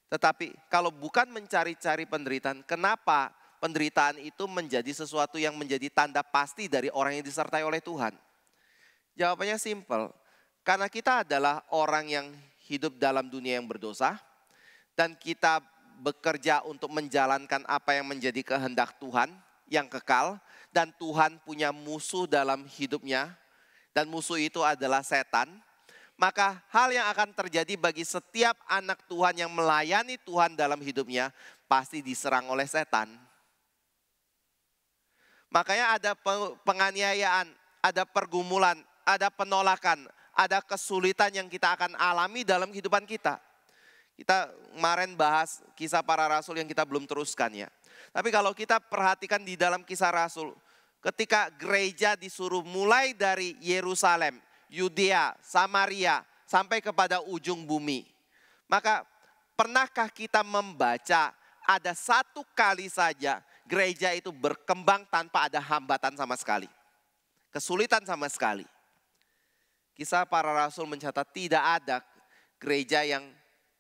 Tetapi kalau bukan mencari-cari penderitaan, kenapa penderitaan itu menjadi sesuatu yang menjadi tanda pasti dari orang yang disertai oleh Tuhan? Jawabannya simpel, karena kita adalah orang yang hidup dalam dunia yang berdosa dan kita bekerja untuk menjalankan apa yang menjadi kehendak Tuhan yang kekal dan Tuhan punya musuh dalam hidupnya dan musuh itu adalah setan. Maka hal yang akan terjadi bagi setiap anak Tuhan yang melayani Tuhan dalam hidupnya pasti diserang oleh setan. Makanya ada penganiayaan, ada pergumulan, ada penolakan, ada kesulitan yang kita akan alami dalam kehidupan kita. Kita kemarin bahas kisah para rasul yang kita belum teruskan ya. Tapi kalau kita perhatikan di dalam kisah rasul, ketika gereja disuruh mulai dari Yerusalem, Yudea, Samaria, sampai kepada ujung bumi. Maka pernahkah kita membaca ada satu kali saja gereja itu berkembang tanpa ada hambatan sama sekali. Kesulitan sama sekali. Kisah para rasul mencatat tidak ada gereja yang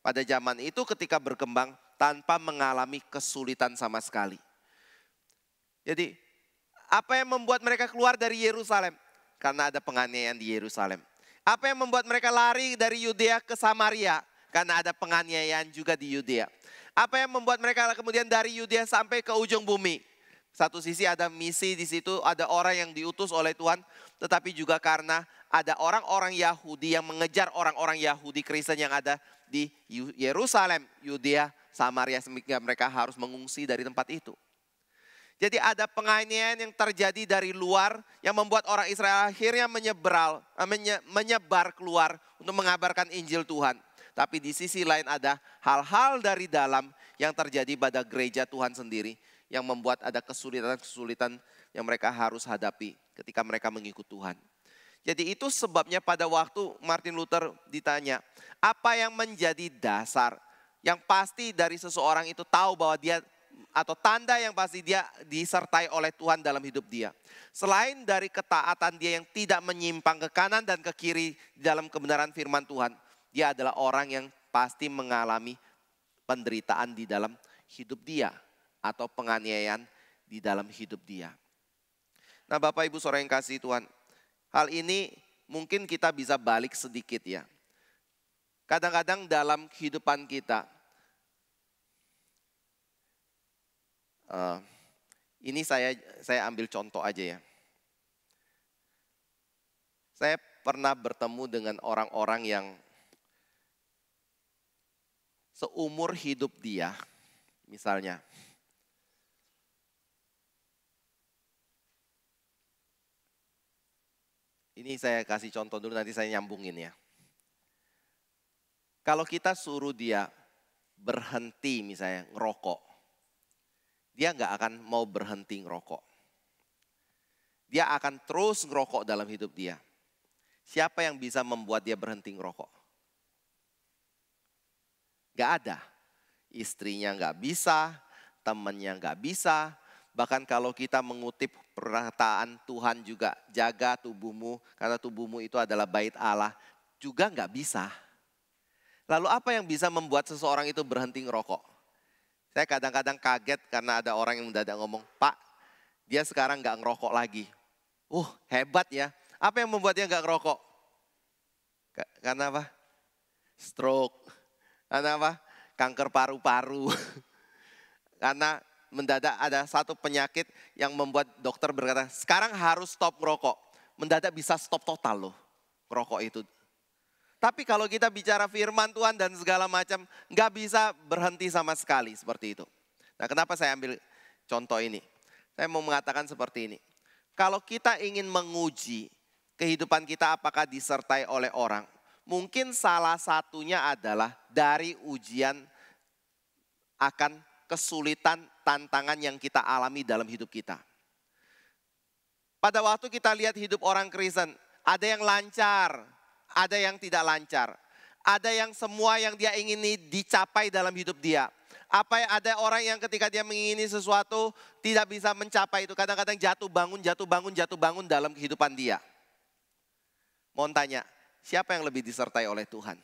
pada zaman itu ketika berkembang tanpa mengalami kesulitan sama sekali. Jadi apa yang membuat mereka keluar dari Yerusalem? Karena ada penganiayaan di Yerusalem. Apa yang membuat mereka lari dari Yudea ke Samaria? Karena ada penganiayaan juga di Yudea. Apa yang membuat mereka kemudian dari Yudea sampai ke ujung bumi? Satu sisi ada misi di situ, ada orang yang diutus oleh Tuhan. Tetapi juga karena ada orang-orang Yahudi yang mengejar orang-orang Yahudi Kristen yang ada di Yerusalem, Yudea, Samaria, sehingga mereka harus mengungsi dari tempat itu. Jadi ada penganiayaan yang terjadi dari luar yang membuat orang Israel akhirnya menyebar keluar untuk mengabarkan Injil Tuhan. Tapi di sisi lain ada hal-hal dari dalam yang terjadi pada gereja Tuhan sendiri yang membuat ada kesulitan-kesulitan yang mereka harus hadapi ketika mereka mengikut Tuhan. Jadi itu sebabnya pada waktu Martin Luther ditanya, apa yang menjadi dasar yang pasti dari seseorang itu tahu bahwa dia, atau tanda yang pasti dia disertai oleh Tuhan dalam hidup dia. Selain dari ketaatan dia yang tidak menyimpang ke kanan dan ke kiri di dalam kebenaran firman Tuhan, dia adalah orang yang pasti mengalami penderitaan di dalam hidup dia atau penganiayaan di dalam hidup dia. Nah Bapak Ibu Saudara yang kasih Tuhan, hal ini mungkin kita bisa balik sedikit ya. Kadang-kadang dalam kehidupan kita, ini saya ambil contoh aja ya. Saya pernah bertemu dengan orang-orang yang seumur hidup dia, misalnya. Ini saya kasih contoh dulu, nanti saya nyambungin ya. Kalau kita suruh dia berhenti misalnya ngerokok, dia nggak akan mau berhenti ngerokok. Dia akan terus ngerokok dalam hidup dia. Siapa yang bisa membuat dia berhenti ngerokok? Nggak ada. Istrinya nggak bisa, temannya nggak bisa. Bahkan kalau kita mengutip perkataan Tuhan juga, jaga tubuhmu karena tubuhmu itu adalah bait Allah, juga nggak bisa. Lalu apa yang bisa membuat seseorang itu berhenti ngerokok? Saya kadang-kadang kaget karena ada orang yang mendadak ngomong, Pak, dia sekarang nggak ngerokok lagi. Hebat ya. Apa yang membuat dia nggak ngerokok? Karena apa? Stroke. Karena apa? Kanker paru-paru. Karena mendadak ada satu penyakit yang membuat dokter berkata, sekarang harus stop ngerokok. Mendadak bisa stop total loh ngerokok itu. Tapi kalau kita bicara firman Tuhan dan segala macam, nggak bisa berhenti sama sekali seperti itu. Nah kenapa saya ambil contoh ini? Saya mau mengatakan seperti ini. Kalau kita ingin menguji kehidupan kita apakah disertai oleh orang, mungkin salah satunya adalah dari ujian akan kesulitan, tantangan yang kita alami dalam hidup kita. Pada waktu kita lihat hidup orang Kristen, ada yang lancar, ada yang tidak lancar. Ada yang semua yang dia ingini dicapai dalam hidup dia. Ada orang yang ketika dia mengingini sesuatu tidak bisa mencapai itu. Kadang-kadang jatuh bangun dalam kehidupan dia. Mohon tanya, siapa yang lebih disertai oleh Tuhan?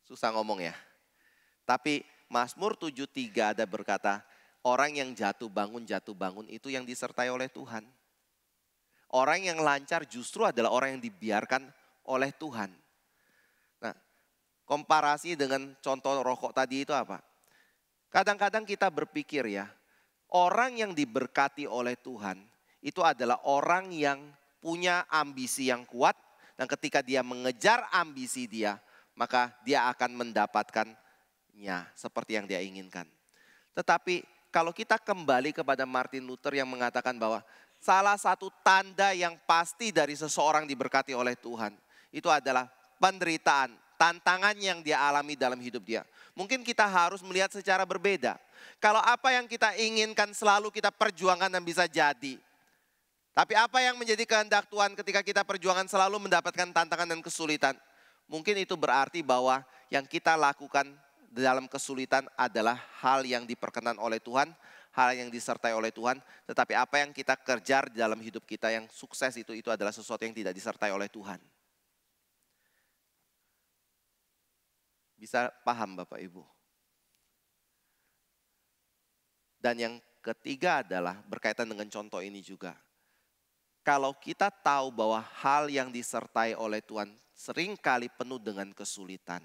Susah ngomong ya. Tapi Mazmur 7:3 ada berkata, orang yang jatuh bangun itu yang disertai oleh Tuhan. Orang yang lancar justru adalah orang yang dibiarkan oleh Tuhan. Nah, komparasi dengan contoh rokok tadi itu apa? Kadang-kadang kita berpikir ya, orang yang diberkati oleh Tuhan itu adalah orang yang punya ambisi yang kuat. Dan ketika dia mengejar ambisi dia, maka dia akan mendapatkannya seperti yang dia inginkan. Tetapi kalau kita kembali kepada Martin Luther yang mengatakan bahwa salah satu tanda yang pasti dari seseorang diberkati oleh Tuhan, itu adalah penderitaan, tantangan yang dia alami dalam hidup dia. Mungkin kita harus melihat secara berbeda. Kalau apa yang kita inginkan selalu kita perjuangkan dan bisa jadi. Tapi apa yang menjadi kehendak Tuhan ketika kita perjuangan selalu mendapatkan tantangan dan kesulitan. Mungkin itu berarti bahwa yang kita lakukan dalam kesulitan adalah hal yang diperkenan oleh Tuhan, hal yang disertai oleh Tuhan. Tetapi apa yang kita kejar dalam hidup kita yang sukses itu adalah sesuatu yang tidak disertai oleh Tuhan. Bisa paham Bapak Ibu? Dan yang ketiga adalah berkaitan dengan contoh ini juga. Kalau kita tahu bahwa hal yang disertai oleh Tuhan seringkali penuh dengan kesulitan.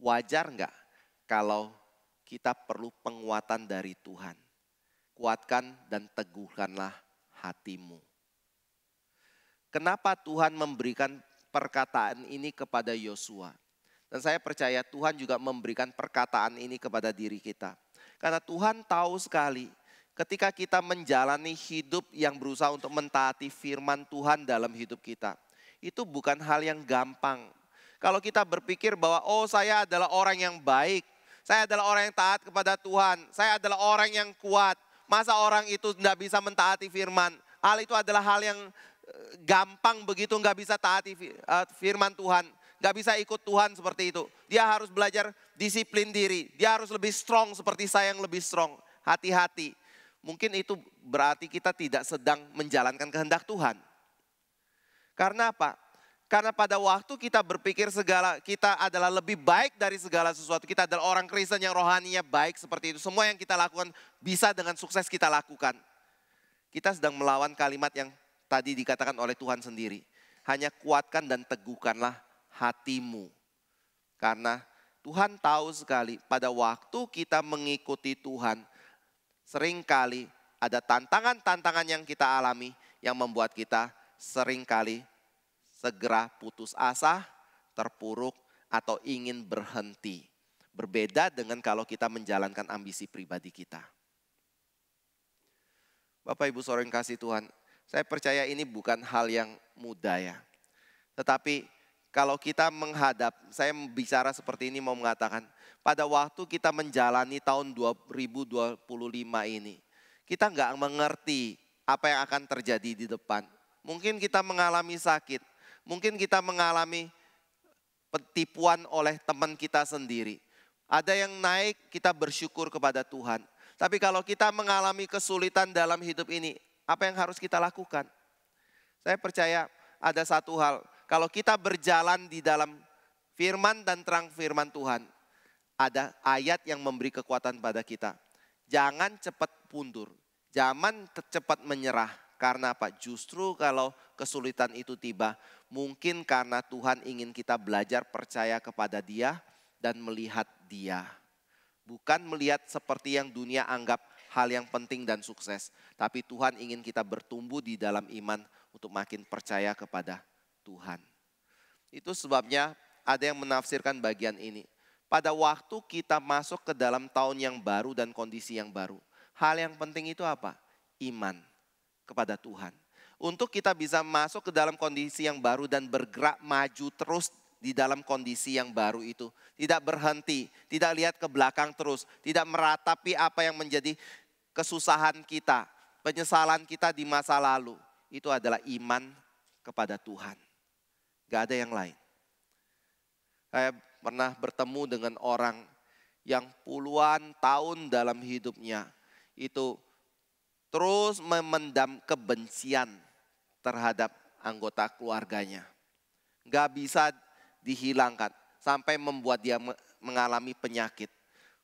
Wajar enggak kalau kita perlu penguatan dari Tuhan? Kuatkan dan teguhkanlah hatimu. Kenapa Tuhan memberikan perkataan ini kepada Yosua? Dan saya percaya Tuhan juga memberikan perkataan ini kepada diri kita. Karena Tuhan tahu sekali ketika kita menjalani hidup yang berusaha untuk mentaati firman Tuhan dalam hidup kita. Itu bukan hal yang gampang. Kalau kita berpikir bahwa saya adalah orang yang baik. Saya adalah orang yang taat kepada Tuhan. Saya adalah orang yang kuat. Masa orang itu tidak bisa mentaati firman. Hal itu adalah hal yang gampang begitu nggak bisa taati firman Tuhan. Gak bisa ikut Tuhan seperti itu. Dia harus belajar disiplin diri. Dia harus lebih strong seperti saya yang lebih strong. Hati-hati. Mungkin itu berarti kita tidak sedang menjalankan kehendak Tuhan. Karena apa? Karena pada waktu kita berpikir kita adalah lebih baik dari segala sesuatu. Kita adalah orang Kristen yang rohaninya baik seperti itu. Semua yang kita lakukan bisa dengan sukses kita lakukan. Kita sedang melawan kalimat yang tadi dikatakan oleh Tuhan sendiri. Hanya kuatkan dan teguhkanlah hatimu. Karena Tuhan tahu sekali pada waktu kita mengikuti Tuhan, seringkali ada tantangan-tantangan yang kita alami yang membuat kita seringkali segera putus asa, terpuruk, atau ingin berhenti. Berbeda dengan kalau kita menjalankan ambisi pribadi kita. Bapak Ibu Saudara yang kasih Tuhan, saya percaya ini bukan hal yang mudah ya. Tetapi kalau kita menghadap, saya bicara seperti ini mau mengatakan, pada waktu kita menjalani tahun 2025 ini, kita nggak mengerti apa yang akan terjadi di depan. Mungkin kita mengalami sakit, mungkin kita mengalami penipuan oleh teman kita sendiri. Ada yang naik, kita bersyukur kepada Tuhan. Tapi kalau kita mengalami kesulitan dalam hidup ini, apa yang harus kita lakukan? Saya percaya ada satu hal. Kalau kita berjalan di dalam firman dan terang firman Tuhan, ada ayat yang memberi kekuatan pada kita. Jangan cepat mundur, jangan cepat menyerah. Karena apa? Justru kalau kesulitan itu tiba, mungkin karena Tuhan ingin kita belajar percaya kepada Dia dan melihat Dia. Bukan melihat seperti yang dunia anggap hal yang penting dan sukses. Tapi Tuhan ingin kita bertumbuh di dalam iman untuk makin percaya kepada Tuhan. Itu sebabnya ada yang menafsirkan bagian ini. Pada waktu kita masuk ke dalam tahun yang baru dan kondisi yang baru. Hal yang penting itu apa? Iman kepada Tuhan. Untuk kita bisa masuk ke dalam kondisi yang baru dan bergerak maju terus di dalam kondisi yang baru itu. Tidak berhenti, tidak lihat ke belakang terus. Tidak meratapi apa yang menjadi kesusahan kita, penyesalan kita di masa lalu. Itu adalah iman kepada Tuhan. Gak ada yang lain. Saya pernah bertemu dengan orang yang puluhan tahun dalam hidupnya itu terus memendam kebencian terhadap anggota keluarganya. Gak bisa dihilangkan sampai membuat dia mengalami penyakit.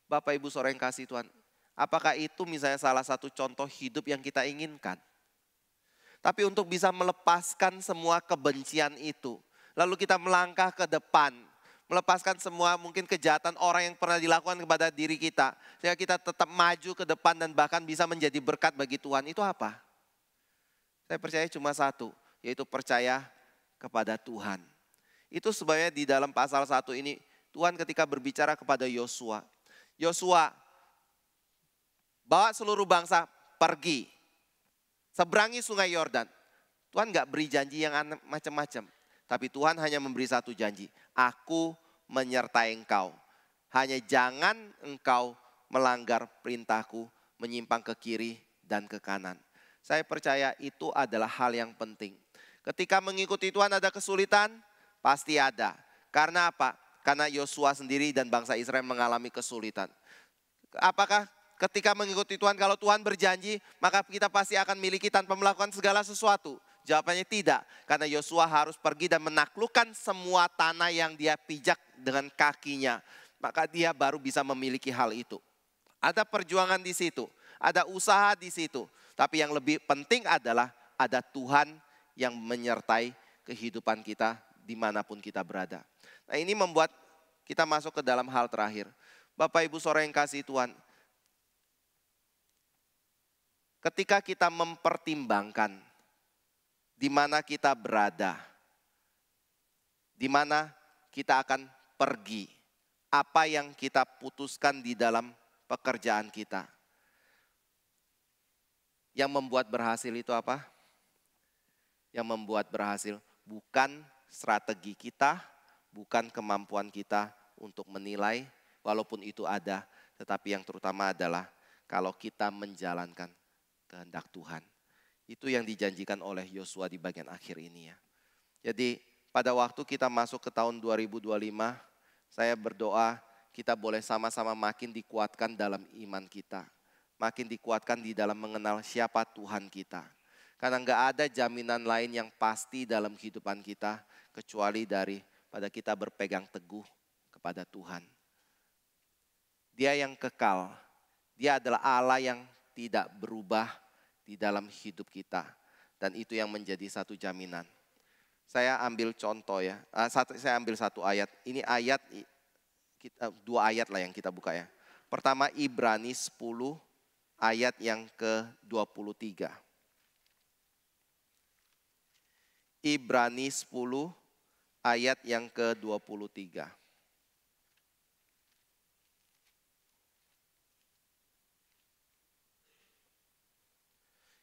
Bapak Ibu Saudara yang kasih Tuhan, apakah itu misalnya salah satu contoh hidup yang kita inginkan? Tapi untuk bisa melepaskan semua kebencian itu, lalu kita melangkah ke depan, melepaskan semua mungkin kejahatan orang yang pernah dilakukan kepada diri kita. Sehingga kita tetap maju ke depan dan bahkan bisa menjadi berkat bagi Tuhan. Itu apa? Saya percaya cuma satu, yaitu percaya kepada Tuhan. Itu sebabnya di dalam pasal 1 ini, Tuhan ketika berbicara kepada Yosua. Yosua, bawa seluruh bangsa pergi, seberangi sungai Yordan. Tuhan gak beri janji yang macam-macam. Tapi Tuhan hanya memberi satu janji. Aku menyertai engkau. Hanya jangan engkau melanggar perintahku, menyimpang ke kiri dan ke kanan. Saya percaya itu adalah hal yang penting. Ketika mengikuti Tuhan ada kesulitan, pasti ada. Karena apa? Karena Yosua sendiri dan bangsa Israel mengalami kesulitan. Apakah ketika mengikuti Tuhan, kalau Tuhan berjanji, maka kita pasti akan miliki tanpa melakukan segala sesuatu? Jawabannya tidak. Karena Yosua harus pergi dan menaklukkan semua tanah yang dia pijak dengan kakinya. Maka dia baru bisa memiliki hal itu. Ada perjuangan di situ, ada usaha di situ. Tapi yang lebih penting adalah ada Tuhan yang menyertai kehidupan kita dimanapun kita berada. Nah, ini membuat kita masuk ke dalam hal terakhir. Bapak Ibu Saudara yang kasih Tuhan, ketika kita mempertimbangkan di mana kita berada, di mana kita akan pergi, apa yang kita putuskan di dalam pekerjaan kita. Yang membuat berhasil itu apa? Yang membuat berhasil bukan strategi kita, bukan kemampuan kita untuk menilai, walaupun itu ada, tetapi yang terutama adalah kalau kita menjalankan kehendak Tuhan. Itu yang dijanjikan oleh Yosua di bagian akhir ini ya. Jadi pada waktu kita masuk ke tahun 2025, saya berdoa kita boleh sama-sama makin dikuatkan dalam iman kita. Makin dikuatkan di dalam mengenal siapa Tuhan kita. Karena enggak ada jaminan lain yang pasti dalam kehidupan kita kecuali daripada kita berpegang teguh kepada Tuhan. Dia yang kekal, dia adalah Allah yang tidak berubah di dalam hidup kita. Dan itu yang menjadi satu jaminan. Saya ambil contoh ya, saya ambil satu ayat. Ini ayat, dua ayat lah yang kita buka ya. Pertama Ibrani 10 ayat yang ke-23. Ibrani 10 ayat yang ke-23.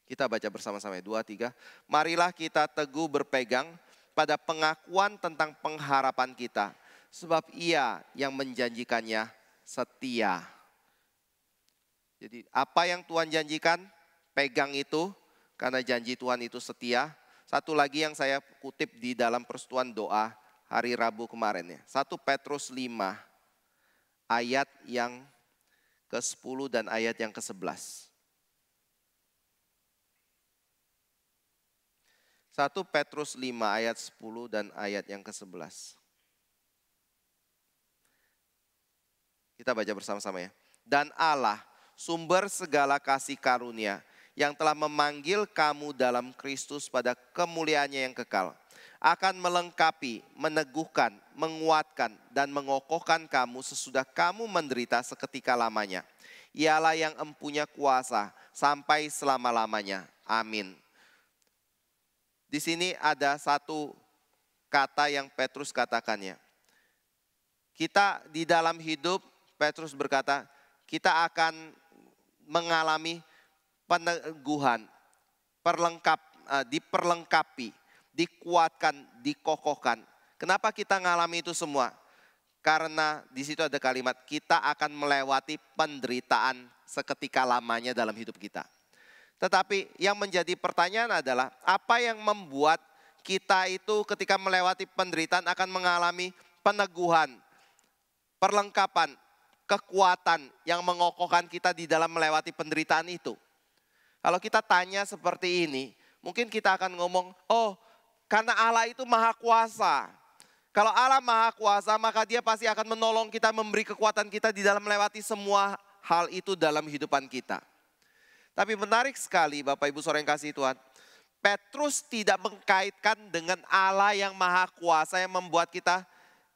Kita baca bersama-sama, 2, 3. Marilah kita teguh berpegang pada pengakuan tentang pengharapan kita. Sebab Ia yang menjanjikannya setia. Jadi apa yang Tuhan janjikan, pegang itu karena janji Tuhan itu setia. Satu lagi yang saya kutip di dalam persetujuan doa hari Rabu kemarin ya. 1 Petrus 5 ayat yang ke-10 dan ayat yang ke-11. 1 Petrus 5 ayat 10 dan ayat yang ke-11. Kita baca bersama-sama ya. Dan Allah, sumber segala kasih karunia, yang telah memanggil kamu dalam Kristus pada kemuliaannya yang kekal, akan melengkapi, meneguhkan, menguatkan, dan mengokohkan kamu sesudah kamu menderita seketika lamanya. Ialah yang empunya kuasa sampai selama-lamanya. Amin. Di sini ada satu kata yang Petrus katakannya. Kita di dalam hidup, Petrus berkata, kita akan mengalami peneguhan, diperlengkapi, dikuatkan, dikokohkan. Kenapa kita mengalami itu semua? Karena di situ ada kalimat, kita akan melewati penderitaan seketika lamanya dalam hidup kita. Tetapi yang menjadi pertanyaan adalah, apa yang membuat kita itu ketika melewati penderitaan akan mengalami peneguhan, perlengkapan, kekuatan yang mengokohkan kita di dalam melewati penderitaan itu? Kalau kita tanya seperti ini, mungkin kita akan ngomong, oh karena Allah itu maha kuasa. Kalau Allah maha kuasa, maka Dia pasti akan menolong kita, memberi kekuatan kita di dalam melewati semua hal itu dalam kehidupan kita. Tapi menarik sekali Bapak Ibu Saudara yang kasih Tuhan, Petrus tidak mengkaitkan dengan Allah yang maha kuasa yang membuat kita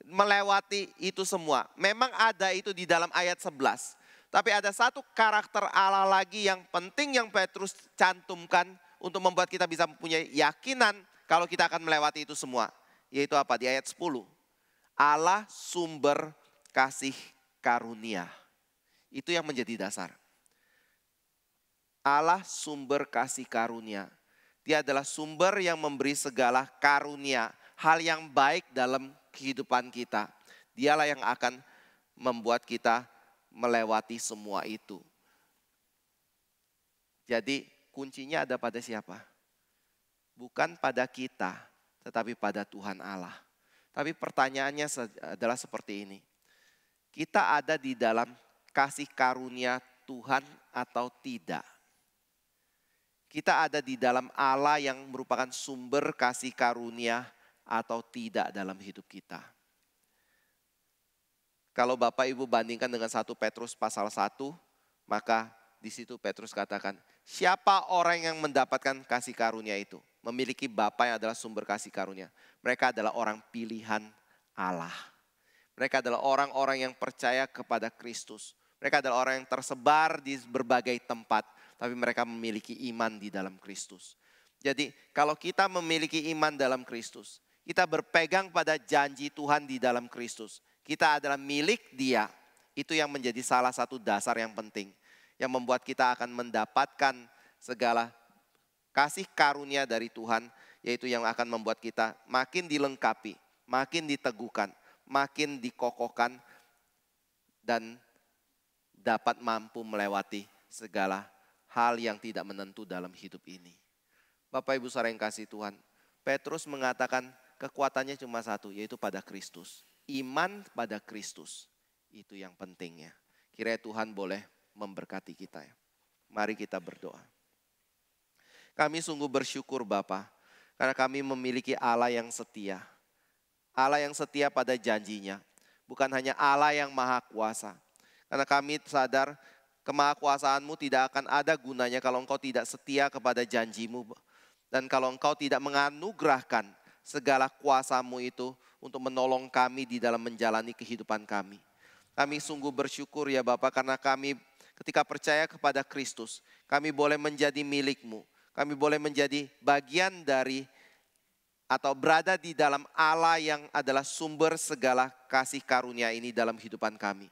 melewati itu semua. Memang ada itu di dalam ayat 11. Tapi ada satu karakter Allah lagi yang penting yang Petrus cantumkan untuk membuat kita bisa mempunyai yakinan kalau kita akan melewati itu semua. Yaitu apa? Di ayat 10. Allah sumber kasih karunia. Itu yang menjadi dasar. Allah sumber kasih karunia. Dia adalah sumber yang memberi segala karunia, hal yang baik dalam kehidupan kita. Dialah yang akan membuat kita melewati semua itu. Jadi kuncinya ada pada siapa? Bukan pada kita, tetapi pada Tuhan Allah. Tapi pertanyaannya adalah seperti ini. Kita ada di dalam kasih karunia Tuhan atau tidak? Kita ada di dalam Allah yang merupakan sumber kasih karunia atau tidak dalam hidup kita? Kalau Bapak Ibu bandingkan dengan 1 Petrus pasal 1, maka di situ Petrus katakan, siapa orang yang mendapatkan kasih karunia itu? Memiliki Bapa yang adalah sumber kasih karunia. Mereka adalah orang pilihan Allah. Mereka adalah orang-orang yang percaya kepada Kristus. Mereka adalah orang yang tersebar di berbagai tempat, tapi mereka memiliki iman di dalam Kristus. Jadi kalau kita memiliki iman dalam Kristus, kita berpegang pada janji Tuhan di dalam Kristus. Kita adalah milik Dia. Itu yang menjadi salah satu dasar yang penting. Yang membuat kita akan mendapatkan segala kasih karunia dari Tuhan, yaitu yang akan membuat kita makin dilengkapi, makin diteguhkan, makin dikokohkan, dan dapat mampu melewati segala hal yang tidak menentu dalam hidup ini. Bapak Ibu saudara yang kasih Tuhan, Petrus mengatakan kekuatannya cuma satu, yaitu pada Kristus. Iman pada Kristus, itu yang pentingnya. Kiranya Tuhan boleh memberkati kita ya. Mari kita berdoa. Kami sungguh bersyukur Bapa, karena kami memiliki Allah yang setia. Allah yang setia pada janjinya. Bukan hanya Allah yang maha kuasa. Karena kami sadar kemahakuasaan-Mu tidak akan ada gunanya kalau Engkau tidak setia kepada janji-Mu. Dan kalau Engkau tidak menganugerahkan segala kuasa-Mu itu untuk menolong kami di dalam menjalani kehidupan kami. Kami sungguh bersyukur ya Bapa, karena kami ketika percaya kepada Kristus, kami boleh menjadi milik-Mu. Kami boleh menjadi bagian dari atau berada di dalam Allah yang adalah sumber segala kasih karunia ini dalam kehidupan kami.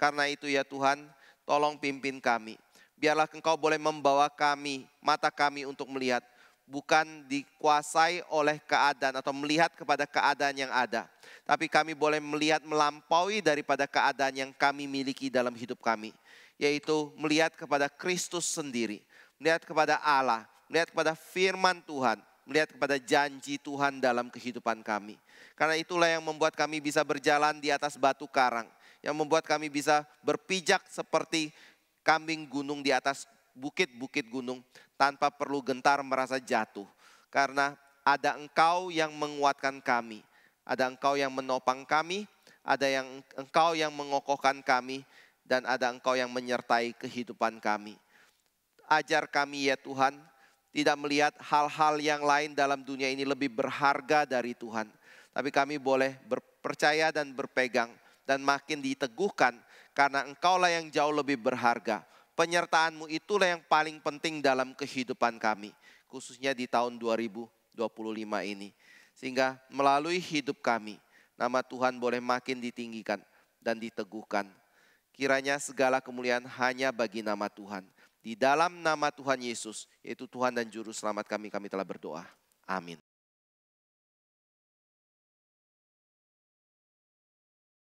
Karena itu ya Tuhan, tolong pimpin kami. Biarlah Engkau boleh membawa kami, mata kami untuk melihat. Bukan dikuasai oleh keadaan atau melihat kepada keadaan yang ada. Tapi kami boleh melihat melampaui daripada keadaan yang kami miliki dalam hidup kami. Yaitu melihat kepada Kristus sendiri. Melihat kepada Allah. Melihat kepada firman Tuhan, melihat kepada janji Tuhan dalam kehidupan kami. Karena itulah yang membuat kami bisa berjalan di atas batu karang. Yang membuat kami bisa berpijak seperti kambing gunung di atas bukit-bukit gunung tanpa perlu gentar merasa jatuh. Karena ada Engkau yang menguatkan kami. Ada Engkau yang menopang kami, ada yang Engkau yang mengokohkan kami, dan ada Engkau yang menyertai kehidupan kami. Ajar kami ya Tuhan, tidak melihat hal-hal yang lain dalam dunia ini lebih berharga dari Tuhan. Tapi kami boleh percaya dan berpegang dan makin diteguhkan karena Engkaulah yang jauh lebih berharga. Penyertaan-Mu itulah yang paling penting dalam kehidupan kami. Khususnya di tahun 2025 ini. Sehingga melalui hidup kami, nama Tuhan boleh makin ditinggikan dan diteguhkan. Kiranya segala kemuliaan hanya bagi nama Tuhan. Di dalam nama Tuhan Yesus, yaitu Tuhan dan Juru Selamat kami telah berdoa. Amin.